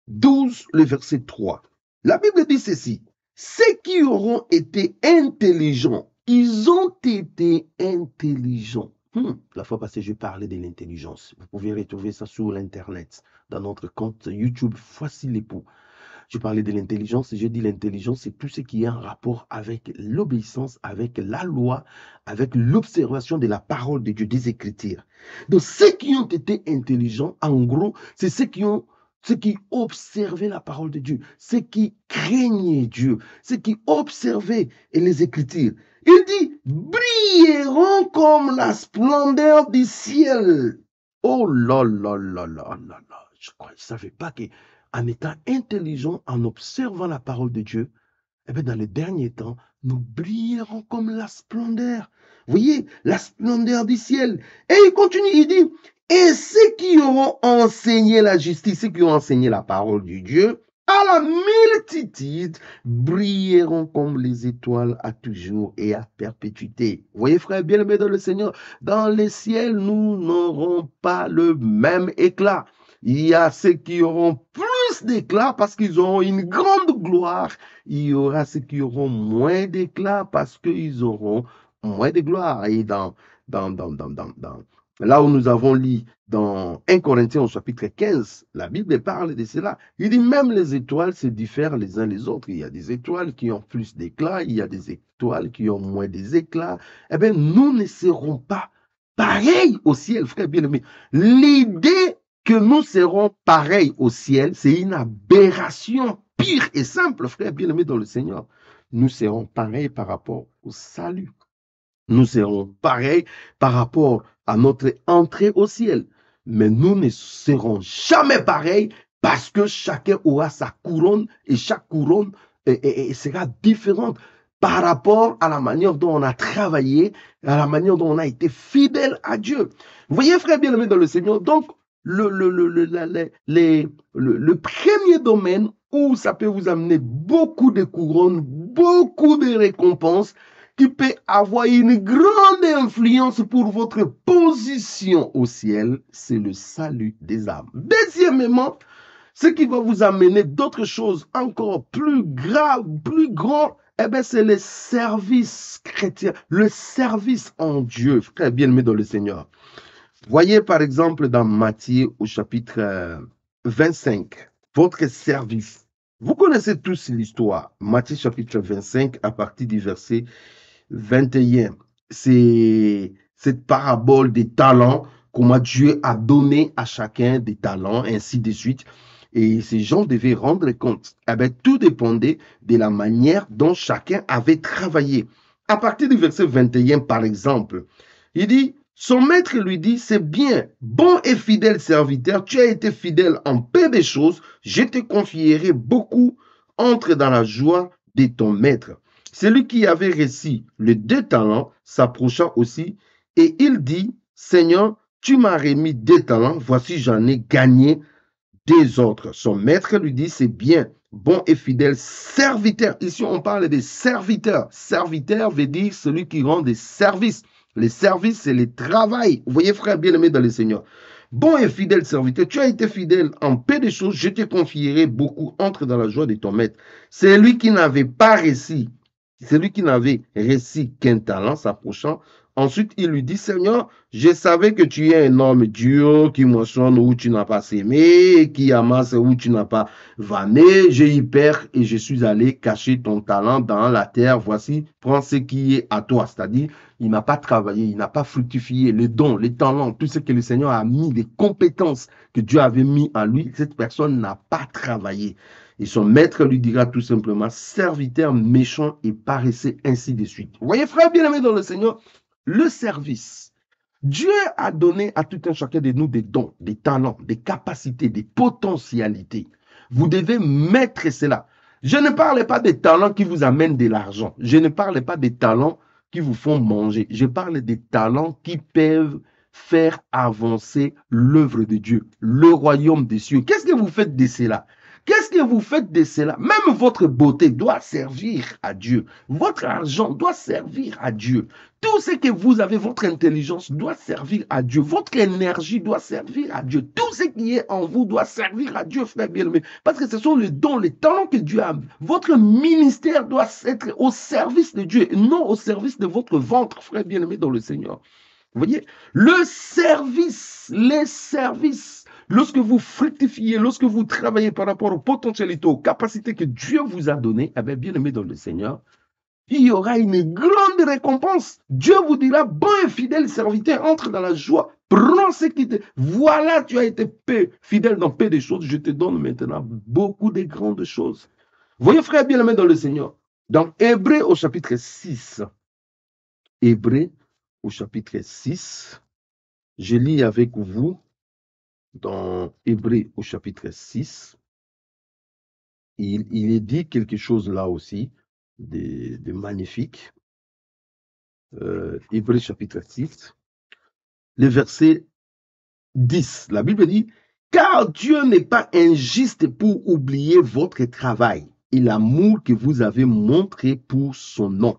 12, le verset 3. La Bible dit ceci. Ceux qui auront été intelligents, ils ont été intelligents. La fois passée, je parlais de l'intelligence. Vous pouvez retrouver ça sur l'Internet, dans notre compte YouTube Facile Époux. Je parlais de l'intelligence et j'ai dit l'intelligence, c'est tout ce qui est en rapport avec l'obéissance, avec la loi, avec l'observation de la parole de Dieu, des Écritures. Donc, ceux qui ont été intelligents, en gros, c'est ceux qui observaient la parole de Dieu, ceux qui craignaient Dieu, ceux qui observaient les Écritures. Il dit, brilleront comme la splendeur du ciel. Oh là là là là là là. Je ne savais pas que en étant intelligents, en observant la parole de Dieu, eh bien, dans les derniers temps, nous brillerons comme la splendeur. Vous voyez, la splendeur du ciel. Et il continue, il dit, et ceux qui auront enseigné la justice, ceux qui ont enseigné la parole du Dieu, à la multitude, brilleront comme les étoiles à toujours et à perpétuité. Vous voyez, frère bien-aimé dans le Seigneur, dans les ciels, nous n'aurons pas le même éclat. Il y a ceux qui auront plus d'éclat parce qu'ils auront une grande gloire. Il y aura ceux qui auront moins d'éclat parce qu'ils auront moins de gloire. Et là où nous avons lu dans 1 Corinthiens au chapitre 15, la Bible parle de cela. Il dit même les étoiles se diffèrent les uns les autres. Il y a des étoiles qui ont plus d'éclat, il y a des étoiles qui ont moins d'éclat. Eh bien, nous ne serons pas pareils au ciel, frère bien-aimé. L'idée que nous serons pareils au ciel, c'est une aberration pure et simple, frère bien-aimé dans le Seigneur. Nous serons pareils par rapport au salut. Nous serons pareils par rapport à notre entrée au ciel. Mais nous ne serons jamais pareils parce que chacun aura sa couronne et chaque couronne sera différente par rapport à la manière dont on a travaillé, à la manière dont on a été fidèle à Dieu. Vous voyez, frère bien-aimé dans le Seigneur, donc le premier domaine où ça peut vous amener beaucoup de couronnes, beaucoup de récompenses, qui peut avoir une grande influence pour votre position au ciel, c'est le salut des âmes. Deuxièmement, ce qui va vous amener d'autres choses encore plus graves, plus grands, eh bien, c'est le service chrétien, le service en Dieu, frère bien-aimé dans le Seigneur. Voyez par exemple dans Matthieu au chapitre 25, votre service. Vous connaissez tous l'histoire. Matthieu chapitre 25 à partir du verset 21. C'est cette parabole des talents, comment Dieu a donné à chacun des talents, ainsi de suite. Et ces gens devaient rendre compte. Eh bien, tout dépendait de la manière dont chacun avait travaillé. À partir du verset 21, par exemple, il dit, son maître lui dit, c'est bien, bon et fidèle serviteur, tu as été fidèle en peu de choses, je te confierai beaucoup, entre dans la joie de ton maître. Celui qui avait reçu les 2 talents s'approcha aussi et il dit, Seigneur, tu m'as remis 2 talents, voici j'en ai gagné 2 autres. Son maître lui dit, c'est bien, bon et fidèle serviteur. Ici, on parle des serviteurs. Serviteur veut dire celui qui rend des services. Les services, c'est le travail. Vous voyez, frère bien-aimé dans le Seigneur. Bon et fidèle serviteur, tu as été fidèle en peu de choses, je te confierai beaucoup, entre dans la joie de ton maître. C'est lui qui n'avait pas réussi. Celui qui n'avait reçu qu'un talent s'approchant. Ensuite, il lui dit, Seigneur, je savais que tu es un homme dur, qui moissonne où tu n'as pas sémé, qui amasse où tu n'as pas vanné. J'ai eu peur et je suis allé cacher ton talent dans la terre. Voici, prends ce qui est à toi. C'est-à-dire, il n'a pas travaillé, il n'a pas fructifié les dons, les talents, tout ce que le Seigneur a mis, les compétences que Dieu avait mis en lui. Cette personne n'a pas travaillé. Et son maître lui dira tout simplement, serviteur méchant et paresseux, ainsi de suite. Vous voyez, frère bien-aimé dans le Seigneur, le service. Dieu a donné à tout un chacun de nous des dons, des talents, des capacités, des potentialités. Vous devez mettre cela. Je ne parle pas des talents qui vous amènent de l'argent. Je ne parle pas des talents qui vous font manger. Je parle des talents qui peuvent faire avancer l'œuvre de Dieu, le royaume des cieux. Qu'est-ce que vous faites de cela? Qu'est-ce que vous faites de cela? Même votre beauté doit servir à Dieu. Votre argent doit servir à Dieu. Tout ce que vous avez, votre intelligence doit servir à Dieu. Votre énergie doit servir à Dieu. Tout ce qui est en vous doit servir à Dieu, frère bien-aimé. Parce que ce sont les dons, les talents que Dieu a. Votre ministère doit être au service de Dieu, non au service de votre ventre, frère bien-aimé dans le Seigneur. Vous voyez, le service, les services, lorsque vous fructifiez, lorsque vous travaillez par rapport aux potentialités, aux capacités que Dieu vous a données, eh bien, bien-aimé dans le Seigneur, il y aura une grande récompense. Dieu vous dira, bon et fidèle serviteur, entre dans la joie, prends ce qui te... Voilà, tu as été fidèle dans peu de choses, je te donne maintenant beaucoup de grandes choses. Voyez, frère bien-aimé dans le Seigneur, dans Hébreux au chapitre 6, Hébreux au chapitre 6, je lis avec vous dans Hébreux au chapitre 6, il est dit quelque chose là aussi de magnifique. Hébreux chapitre 6, le verset 10. La Bible dit, car Dieu n'est pas injuste pour oublier votre travail et l'amour que vous avez montré pour son nom,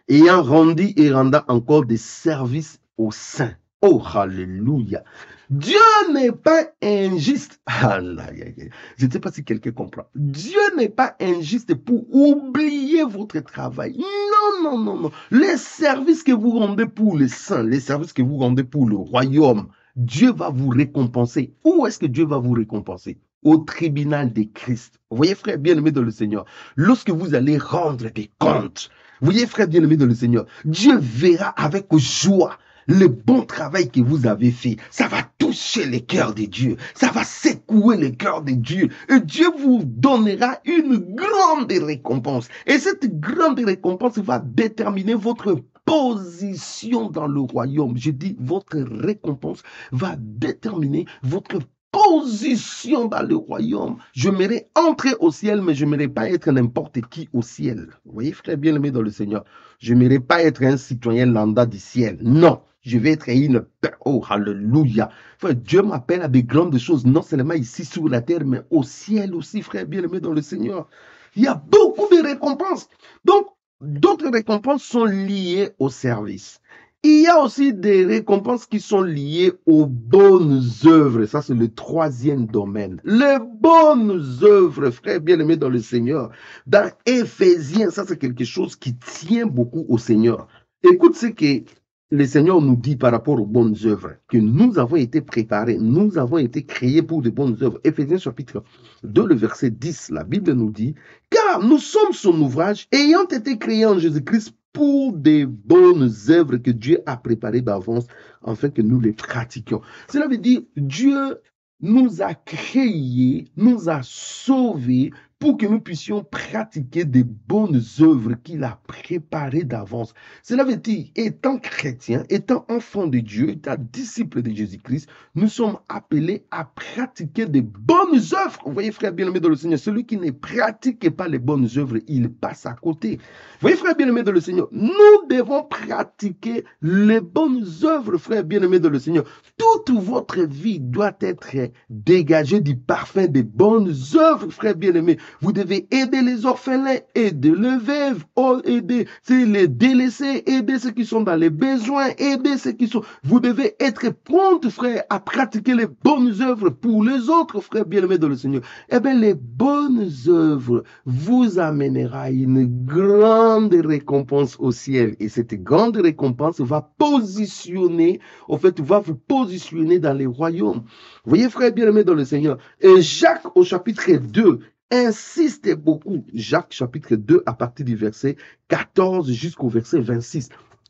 ayant rendu et rendant encore des services aux saints. Oh, alléluia. Dieu n'est pas injuste. Je ne sais pas si quelqu'un comprend. Dieu n'est pas injuste pour oublier votre travail. Non, non, non, non. Les services que vous rendez pour les saints, les services que vous rendez pour le royaume, Dieu va vous récompenser. Où est-ce que Dieu va vous récompenser? Au tribunal de Christ. Vous voyez, frère bien-aimé dans le Seigneur, lorsque vous allez rendre des comptes, vous voyez, frère bien-aimé dans le Seigneur, Dieu verra avec joie le bon travail que vous avez fait. Ça va toucher le cœur de Dieu. Ça va secouer le cœur de Dieu. Et Dieu vous donnera une grande récompense. Et cette grande récompense va déterminer votre position dans le royaume. Je dis, votre récompense va déterminer votre position dans le royaume. Je m'aimerais entrer au ciel, mais je n'aimerais pas être n'importe qui au ciel. Vous voyez, frère bien-aimé dans le Seigneur, je n'aimerais pas être un citoyen lambda du ciel. Non, je vais être une... Oh, alléluia. Frère, Dieu m'appelle à de grandes choses, non seulement ici sur la terre, mais au ciel aussi, frère bien-aimé dans le Seigneur. Il y a beaucoup de récompenses. Donc, d'autres récompenses sont liées au service. Il y a aussi des récompenses qui sont liées aux bonnes œuvres. Ça, c'est le troisième domaine. Les bonnes œuvres, frère bien-aimé dans le Seigneur. Dans Éphésiens, ça, c'est quelque chose qui tient beaucoup au Seigneur. Écoute ce que le Seigneur nous dit par rapport aux bonnes œuvres, que nous avons été préparés, nous avons été créés pour de bonnes œuvres. Éphésiens chapitre 2, le verset 10, la Bible nous dit, car nous sommes son ouvrage, ayant été créés en Jésus-Christ pour des bonnes œuvres que Dieu a préparées d'avance, afin que nous les pratiquions. Cela veut dire, Dieu nous a créés, nous a sauvés pour que nous puissions pratiquer des bonnes œuvres qu'il a préparées d'avance. Cela veut dire, étant chrétien, étant enfant de Dieu, étant disciple de Jésus-Christ, nous sommes appelés à pratiquer des bonnes œuvres. Vous voyez, frère bien-aimé dans le Seigneur, celui qui ne pratique pas les bonnes œuvres, il passe à côté. Vous voyez, frère bien-aimé dans le Seigneur, nous devons pratiquer les bonnes œuvres, frère bien-aimé dans le Seigneur. Toute votre vie doit être dégagée du parfum des bonnes œuvres, frère bien-aimé. Vous devez aider les orphelins, aider les veuves, aider les délaissés, aider ceux qui sont dans les besoins, aider ceux qui sont... Vous devez être prompt, frère, à pratiquer les bonnes œuvres pour les autres, frère bien-aimés dans le Seigneur. Eh bien, les bonnes œuvres vous amènera à une grande récompense au ciel. Et cette grande récompense va positionner, en fait, va vous positionner dans les royaumes. Vous voyez, frère bien-aimé dans le Seigneur. Et Jacques, au chapitre 2, insiste beaucoup. Jacques chapitre 2 à partir du verset 14 jusqu'au verset 26.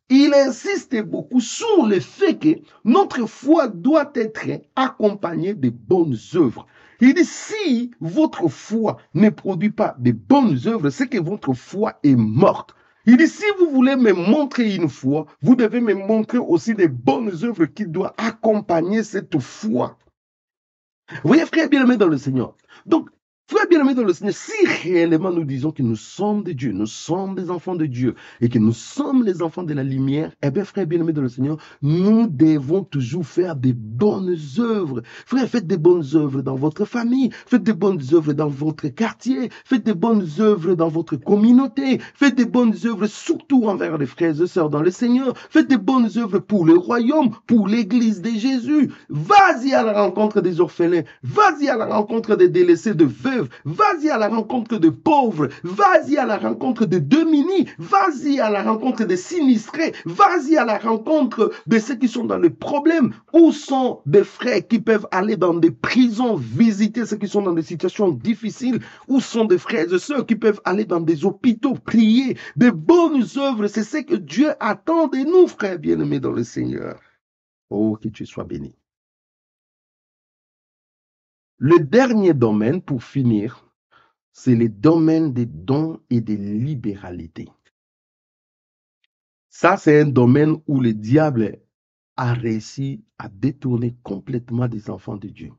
Il insiste beaucoup sur le fait que notre foi doit être accompagnée de bonnes œuvres. Il dit, si votre foi ne produit pas de bonnes œuvres, c'est que votre foi est morte. Il dit, si vous voulez me montrer une foi, vous devez me montrer aussi des bonnes œuvres qui doivent accompagner cette foi. Vous voyez, frère bien-aimé dans le Seigneur. Donc, frère bien-aimé dans le Seigneur, si réellement nous disons que nous sommes de Dieu, nous sommes des enfants de Dieu et que nous sommes les enfants de la lumière, eh bien, frère bien-aimé dans le Seigneur, nous devons toujours faire des bonnes œuvres. Frère, faites des bonnes œuvres dans votre famille, faites des bonnes œuvres dans votre quartier, faites des bonnes œuvres dans votre communauté, faites des bonnes œuvres surtout envers les frères et sœurs dans le Seigneur, faites des bonnes œuvres pour le royaume, pour l'église de Jésus. Vas-y à la rencontre des orphelins, vas-y à la rencontre des délaissés, de veuves, vas-y à la rencontre de pauvres, vas-y à la rencontre de démunis, vas-y à la rencontre des sinistrés, vas-y à la rencontre de ceux qui sont dans les problèmes. Où sont des frères qui peuvent aller dans des prisons, visiter ceux qui sont dans des situations difficiles? Où sont des frères et sœurs qui peuvent aller dans des hôpitaux, prier? Des bonnes œuvres, c'est ce que Dieu attend de nous, frères bien-aimés dans le Seigneur. Oh, que tu sois béni. Le dernier domaine, pour finir, c'est le domaine des dons et des libéralités. Ça, c'est un domaine où le diable a réussi à détourner complètement des enfants de Dieu.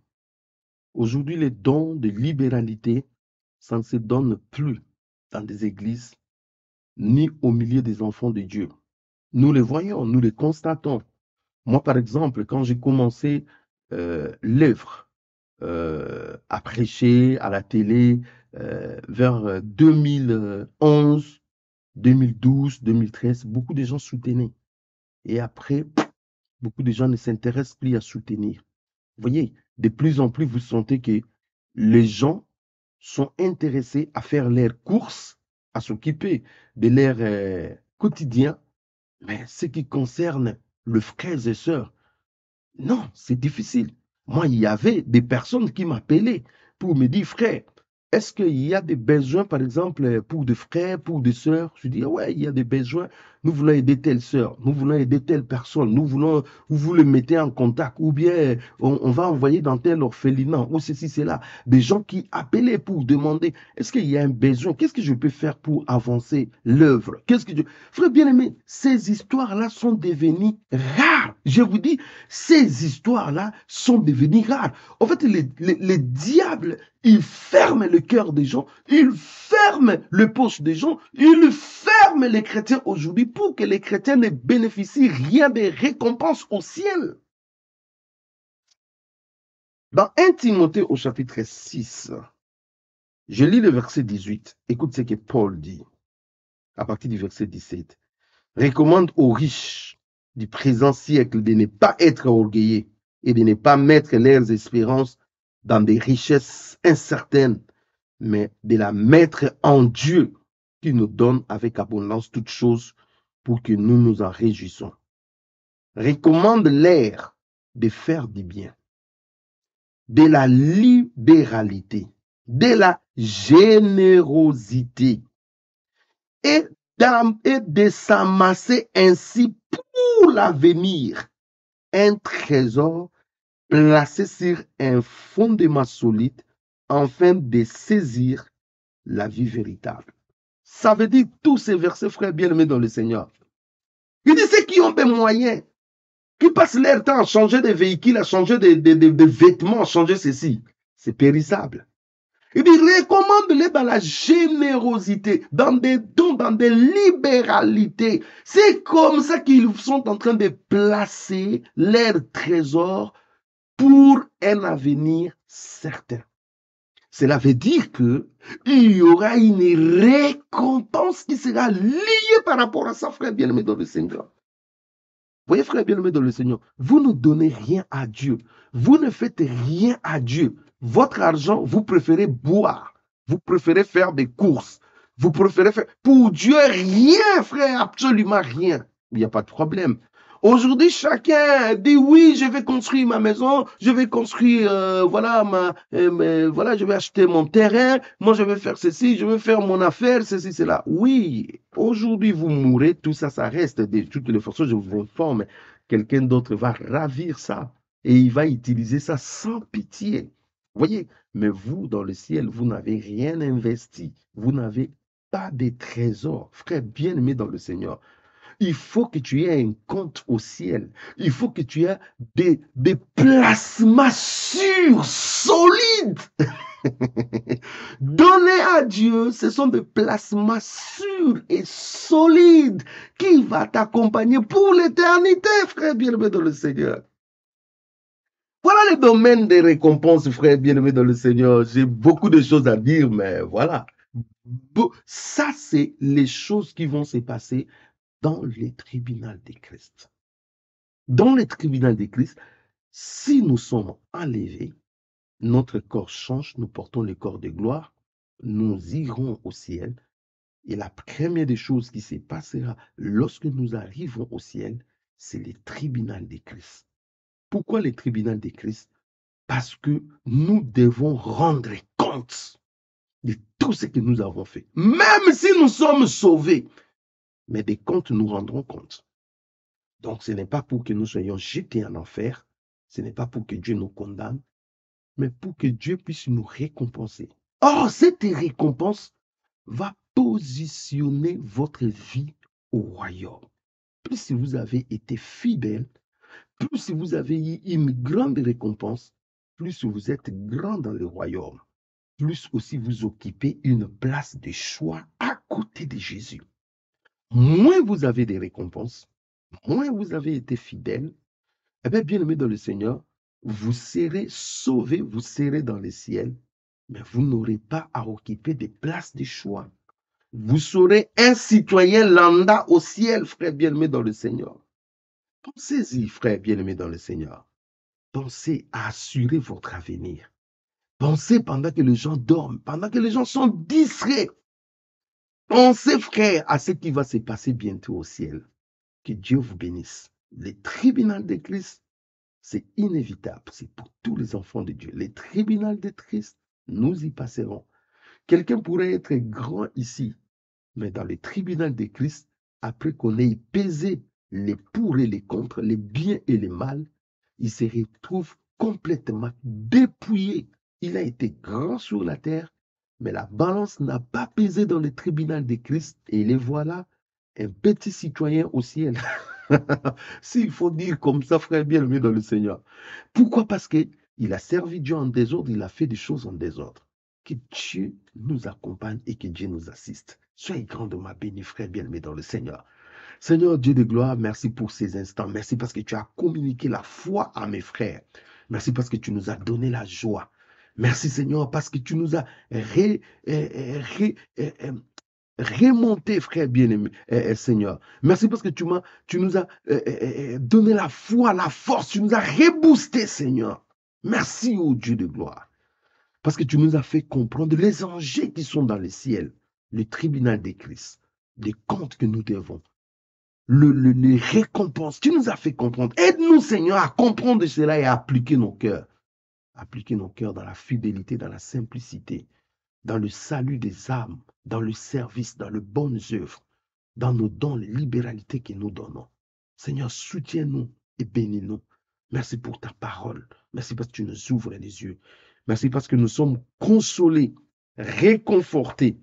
Aujourd'hui, les dons de libéralité Ça ne se donne plus dans des églises, ni au milieu des enfants de Dieu. Nous les voyons, nous les constatons. Moi, par exemple, quand j'ai commencé l'œuvre à prêcher à la télé vers 2011, 2012, 2013, beaucoup de gens soutenaient. Et après, beaucoup de gens ne s'intéressent plus à soutenir. Vous voyez, de plus en plus, vous sentez que les gens sont intéressés à faire leurs courses, à s'occuper de leur quotidien, mais ce qui concerne le frères et sœurs, non, c'est difficile. Moi, il y avait des personnes qui m'appelaient pour me dire, frère, est-ce qu'il y a des besoins, par exemple, pour des frères, pour des sœurs? Je dis, ouais, il y a des besoins. Nous voulons aider telle sœur, nous voulons aider telle personne, nous voulons, vous le mettez en contact, ou bien on va envoyer dans tel orphelinat, ou ceci, cela. Des gens qui appelaient pour demander, est-ce qu'il y a un besoin? Qu'est-ce que je peux faire pour avancer l'œuvre? Frère bien-aimé, ces histoires-là sont devenues rares. Je vous dis, ces histoires-là sont devenues rares. En fait, les diables, ils ferment le cœur des gens, ils ferment le poche des gens, ils ferment les chrétiens aujourd'hui pour que les chrétiens ne bénéficient rien des récompenses au ciel. Dans 1 Timothée au chapitre 6, je lis le verset 18. Écoute ce que Paul dit à partir du verset 17. Recommande aux riches du présent siècle de ne pas être orgueilleux et de ne pas mettre leurs espérances dans des richesses incertaines, mais de la mettre en Dieu qui nous donne avec abondance toutes choses pour que nous nous en réjouissons. Recommande-leur de faire du bien, de la libéralité, de la générosité et de s'amasser ainsi pour l'avenir un trésor placé sur un fondement solide afin de saisir la vie véritable. Ça veut dire tous ces versets, frères bien-aimés dans le Seigneur. Il dit ceux qui ont des moyens, qui passent leur temps à changer de véhicules, à changer de vêtements, à changer ceci, c'est périssable. Il dit recommande-les dans la générosité, dans des dons, dans des libéralités. C'est comme ça qu'ils sont en train de placer leurs trésors pour un avenir certain. Cela veut dire que il y aura une récompense qui sera liée par rapport à ça, frère bien-aimé dans le Seigneur. Vous voyez, frère bien-aimé dans le Seigneur, vous ne donnez rien à Dieu. Vous ne faites rien à Dieu. Votre argent, vous préférez boire. Vous préférez faire des courses. Vous préférez faire... Pour Dieu, rien, frère, absolument rien. Il n'y a pas de problème. Aujourd'hui, chacun dit oui, je vais construire ma maison, je vais construire, voilà, voilà, je vais acheter mon terrain, moi je vais faire ceci, je vais faire mon affaire, ceci, cela. Oui, aujourd'hui vous mourrez, tout ça, ça reste. De toutes les façons, je vous informe, quelqu'un d'autre va ravir ça et il va utiliser ça sans pitié. Vous voyez, mais vous, dans le ciel, vous n'avez rien investi, vous n'avez pas de trésors, frère bien-aimé dans le Seigneur. Il faut que tu aies un compte au ciel. Il faut que tu aies des placements sûrs, solides. Donner à Dieu, ce sont des placements sûrs et solides qui va t'accompagner pour l'éternité, frère bien-aimé dans le Seigneur. Voilà le domaine des récompenses, frère bien-aimé dans le Seigneur. J'ai beaucoup de choses à dire, mais voilà. Ça, c'est les choses qui vont se passer dans les tribunaux de Christ. Dans les tribunaux de Christ, si nous sommes enlevés, notre corps change, nous portons le corps de gloire, nous irons au ciel. Et la première des choses qui se passera lorsque nous arrivons au ciel, c'est les tribunaux de Christ. Pourquoi les tribunaux de Christ? Parce que nous devons rendre compte de tout ce que nous avons fait. Même si nous sommes sauvés, mais des comptes nous rendrons compte. Donc, ce n'est pas pour que nous soyons jetés en enfer, ce n'est pas pour que Dieu nous condamne, mais pour que Dieu puisse nous récompenser. Or, cette récompense va positionner votre vie au royaume. Plus si vous avez été fidèle, plus si vous avez eu une grande récompense, plus vous êtes grand dans le royaume. plus aussi vous occupez une place de choix à côté de Jésus. Moins vous avez des récompenses, moins vous avez été fidèle, eh bien, bien-aimé dans le Seigneur, vous serez sauvés, vous serez dans le ciel, mais vous n'aurez pas à occuper des places de choix. Vous serez un citoyen lambda au ciel, frère bien-aimé dans le Seigneur. Pensez-y, frère bien-aimé dans le Seigneur. Pensez à assurer votre avenir. Pensez pendant que les gens dorment, pendant que les gens sont distraits. Pensez, frère, à ce qui va se passer bientôt au ciel. Que Dieu vous bénisse. Le tribunal de Christ, c'est inévitable. C'est pour tous les enfants de Dieu. Le tribunal de Christ, nous y passerons. Quelqu'un pourrait être grand ici, mais dans le tribunal de Christ, après qu'on ait pesé les pour et les contre, les biens et les mal, il se retrouve complètement dépouillé. Il a été grand sur la terre, mais la balance n'a pas pesé dans le tribunal de Christ, et les voilà, un petit citoyen au ciel. S'il faut dire comme ça, frère bien-aimé dans le Seigneur. Pourquoi? Parce qu'il a servi Dieu en désordre, il a fait des choses en désordre. Que Dieu nous accompagne et que Dieu nous assiste. Soyez grandement bénis, frère bien-aimé dans le Seigneur. Seigneur Dieu de gloire, merci pour ces instants. Merci parce que tu as communiqué la foi à mes frères. Merci parce que tu nous as donné la joie. Merci Seigneur parce que tu nous as remonté, frère bien-aimé, Seigneur. Merci parce que tu nous as donné la foi, la force. Tu nous as reboosté, Seigneur. Merci, ô Dieu de gloire. Parce que tu nous as fait comprendre les enjeux qui sont dans le ciel, le tribunal de Christ, les comptes que nous devons, les récompenses. Tu nous as fait comprendre. Aide-nous, Seigneur, à comprendre cela et à appliquer nos cœurs. Appliquer nos cœurs dans la fidélité, dans la simplicité, dans le salut des âmes, dans le service, dans les bonnes œuvres, dans nos dons, les libéralités que nous donnons. Seigneur, soutiens-nous et bénis-nous. Merci pour ta parole. Merci parce que tu nous ouvres les yeux. Merci parce que nous sommes consolés, réconfortés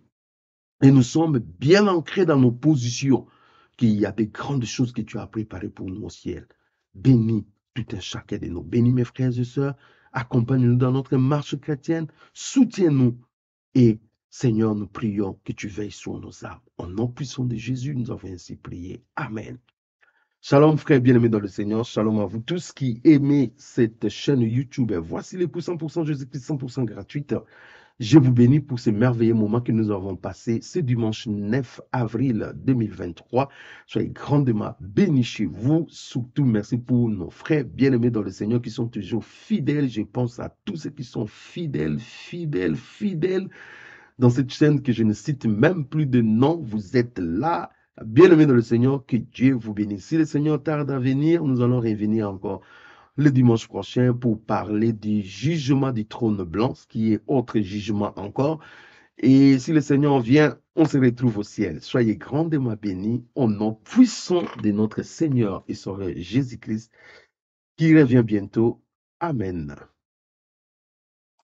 et nous sommes bien ancrés dans nos positions, qu'il y a des grandes choses que tu as préparées pour nous au ciel. Bénis tout un chacun de nous. Bénis mes frères et sœurs. Accompagne-nous dans notre marche chrétienne. Soutiens-nous. Et Seigneur, nous prions que tu veilles sur nos âmes. Au nom puissant de Jésus, nous avons ainsi prié. Amen. Shalom, frères bien-aimés dans le Seigneur. Shalom à vous tous qui aimez cette chaîne YouTube. Voici les pour 100% Jésus-Christ 100% gratuite. Je vous bénis pour ces merveilleux moments que nous avons passés ce dimanche 9 avril 2023. Soyez grandement bénis chez vous. Surtout, merci pour nos frères bien-aimés dans le Seigneur qui sont toujours fidèles. Je pense à tous ceux qui sont fidèles dans cette chaîne que je ne cite même plus de nom. Vous êtes là, bien-aimés dans le Seigneur. Que Dieu vous bénisse. Si le Seigneur tarde à venir, nous allons revenir encore le dimanche prochain pour parler du jugement du trône blanc, ce qui est autre jugement encore. Et si le Seigneur vient, on se retrouve au ciel. Soyez grandement bénis au nom puissant de notre Seigneur et Sauveur Jésus-Christ qui revient bientôt. Amen.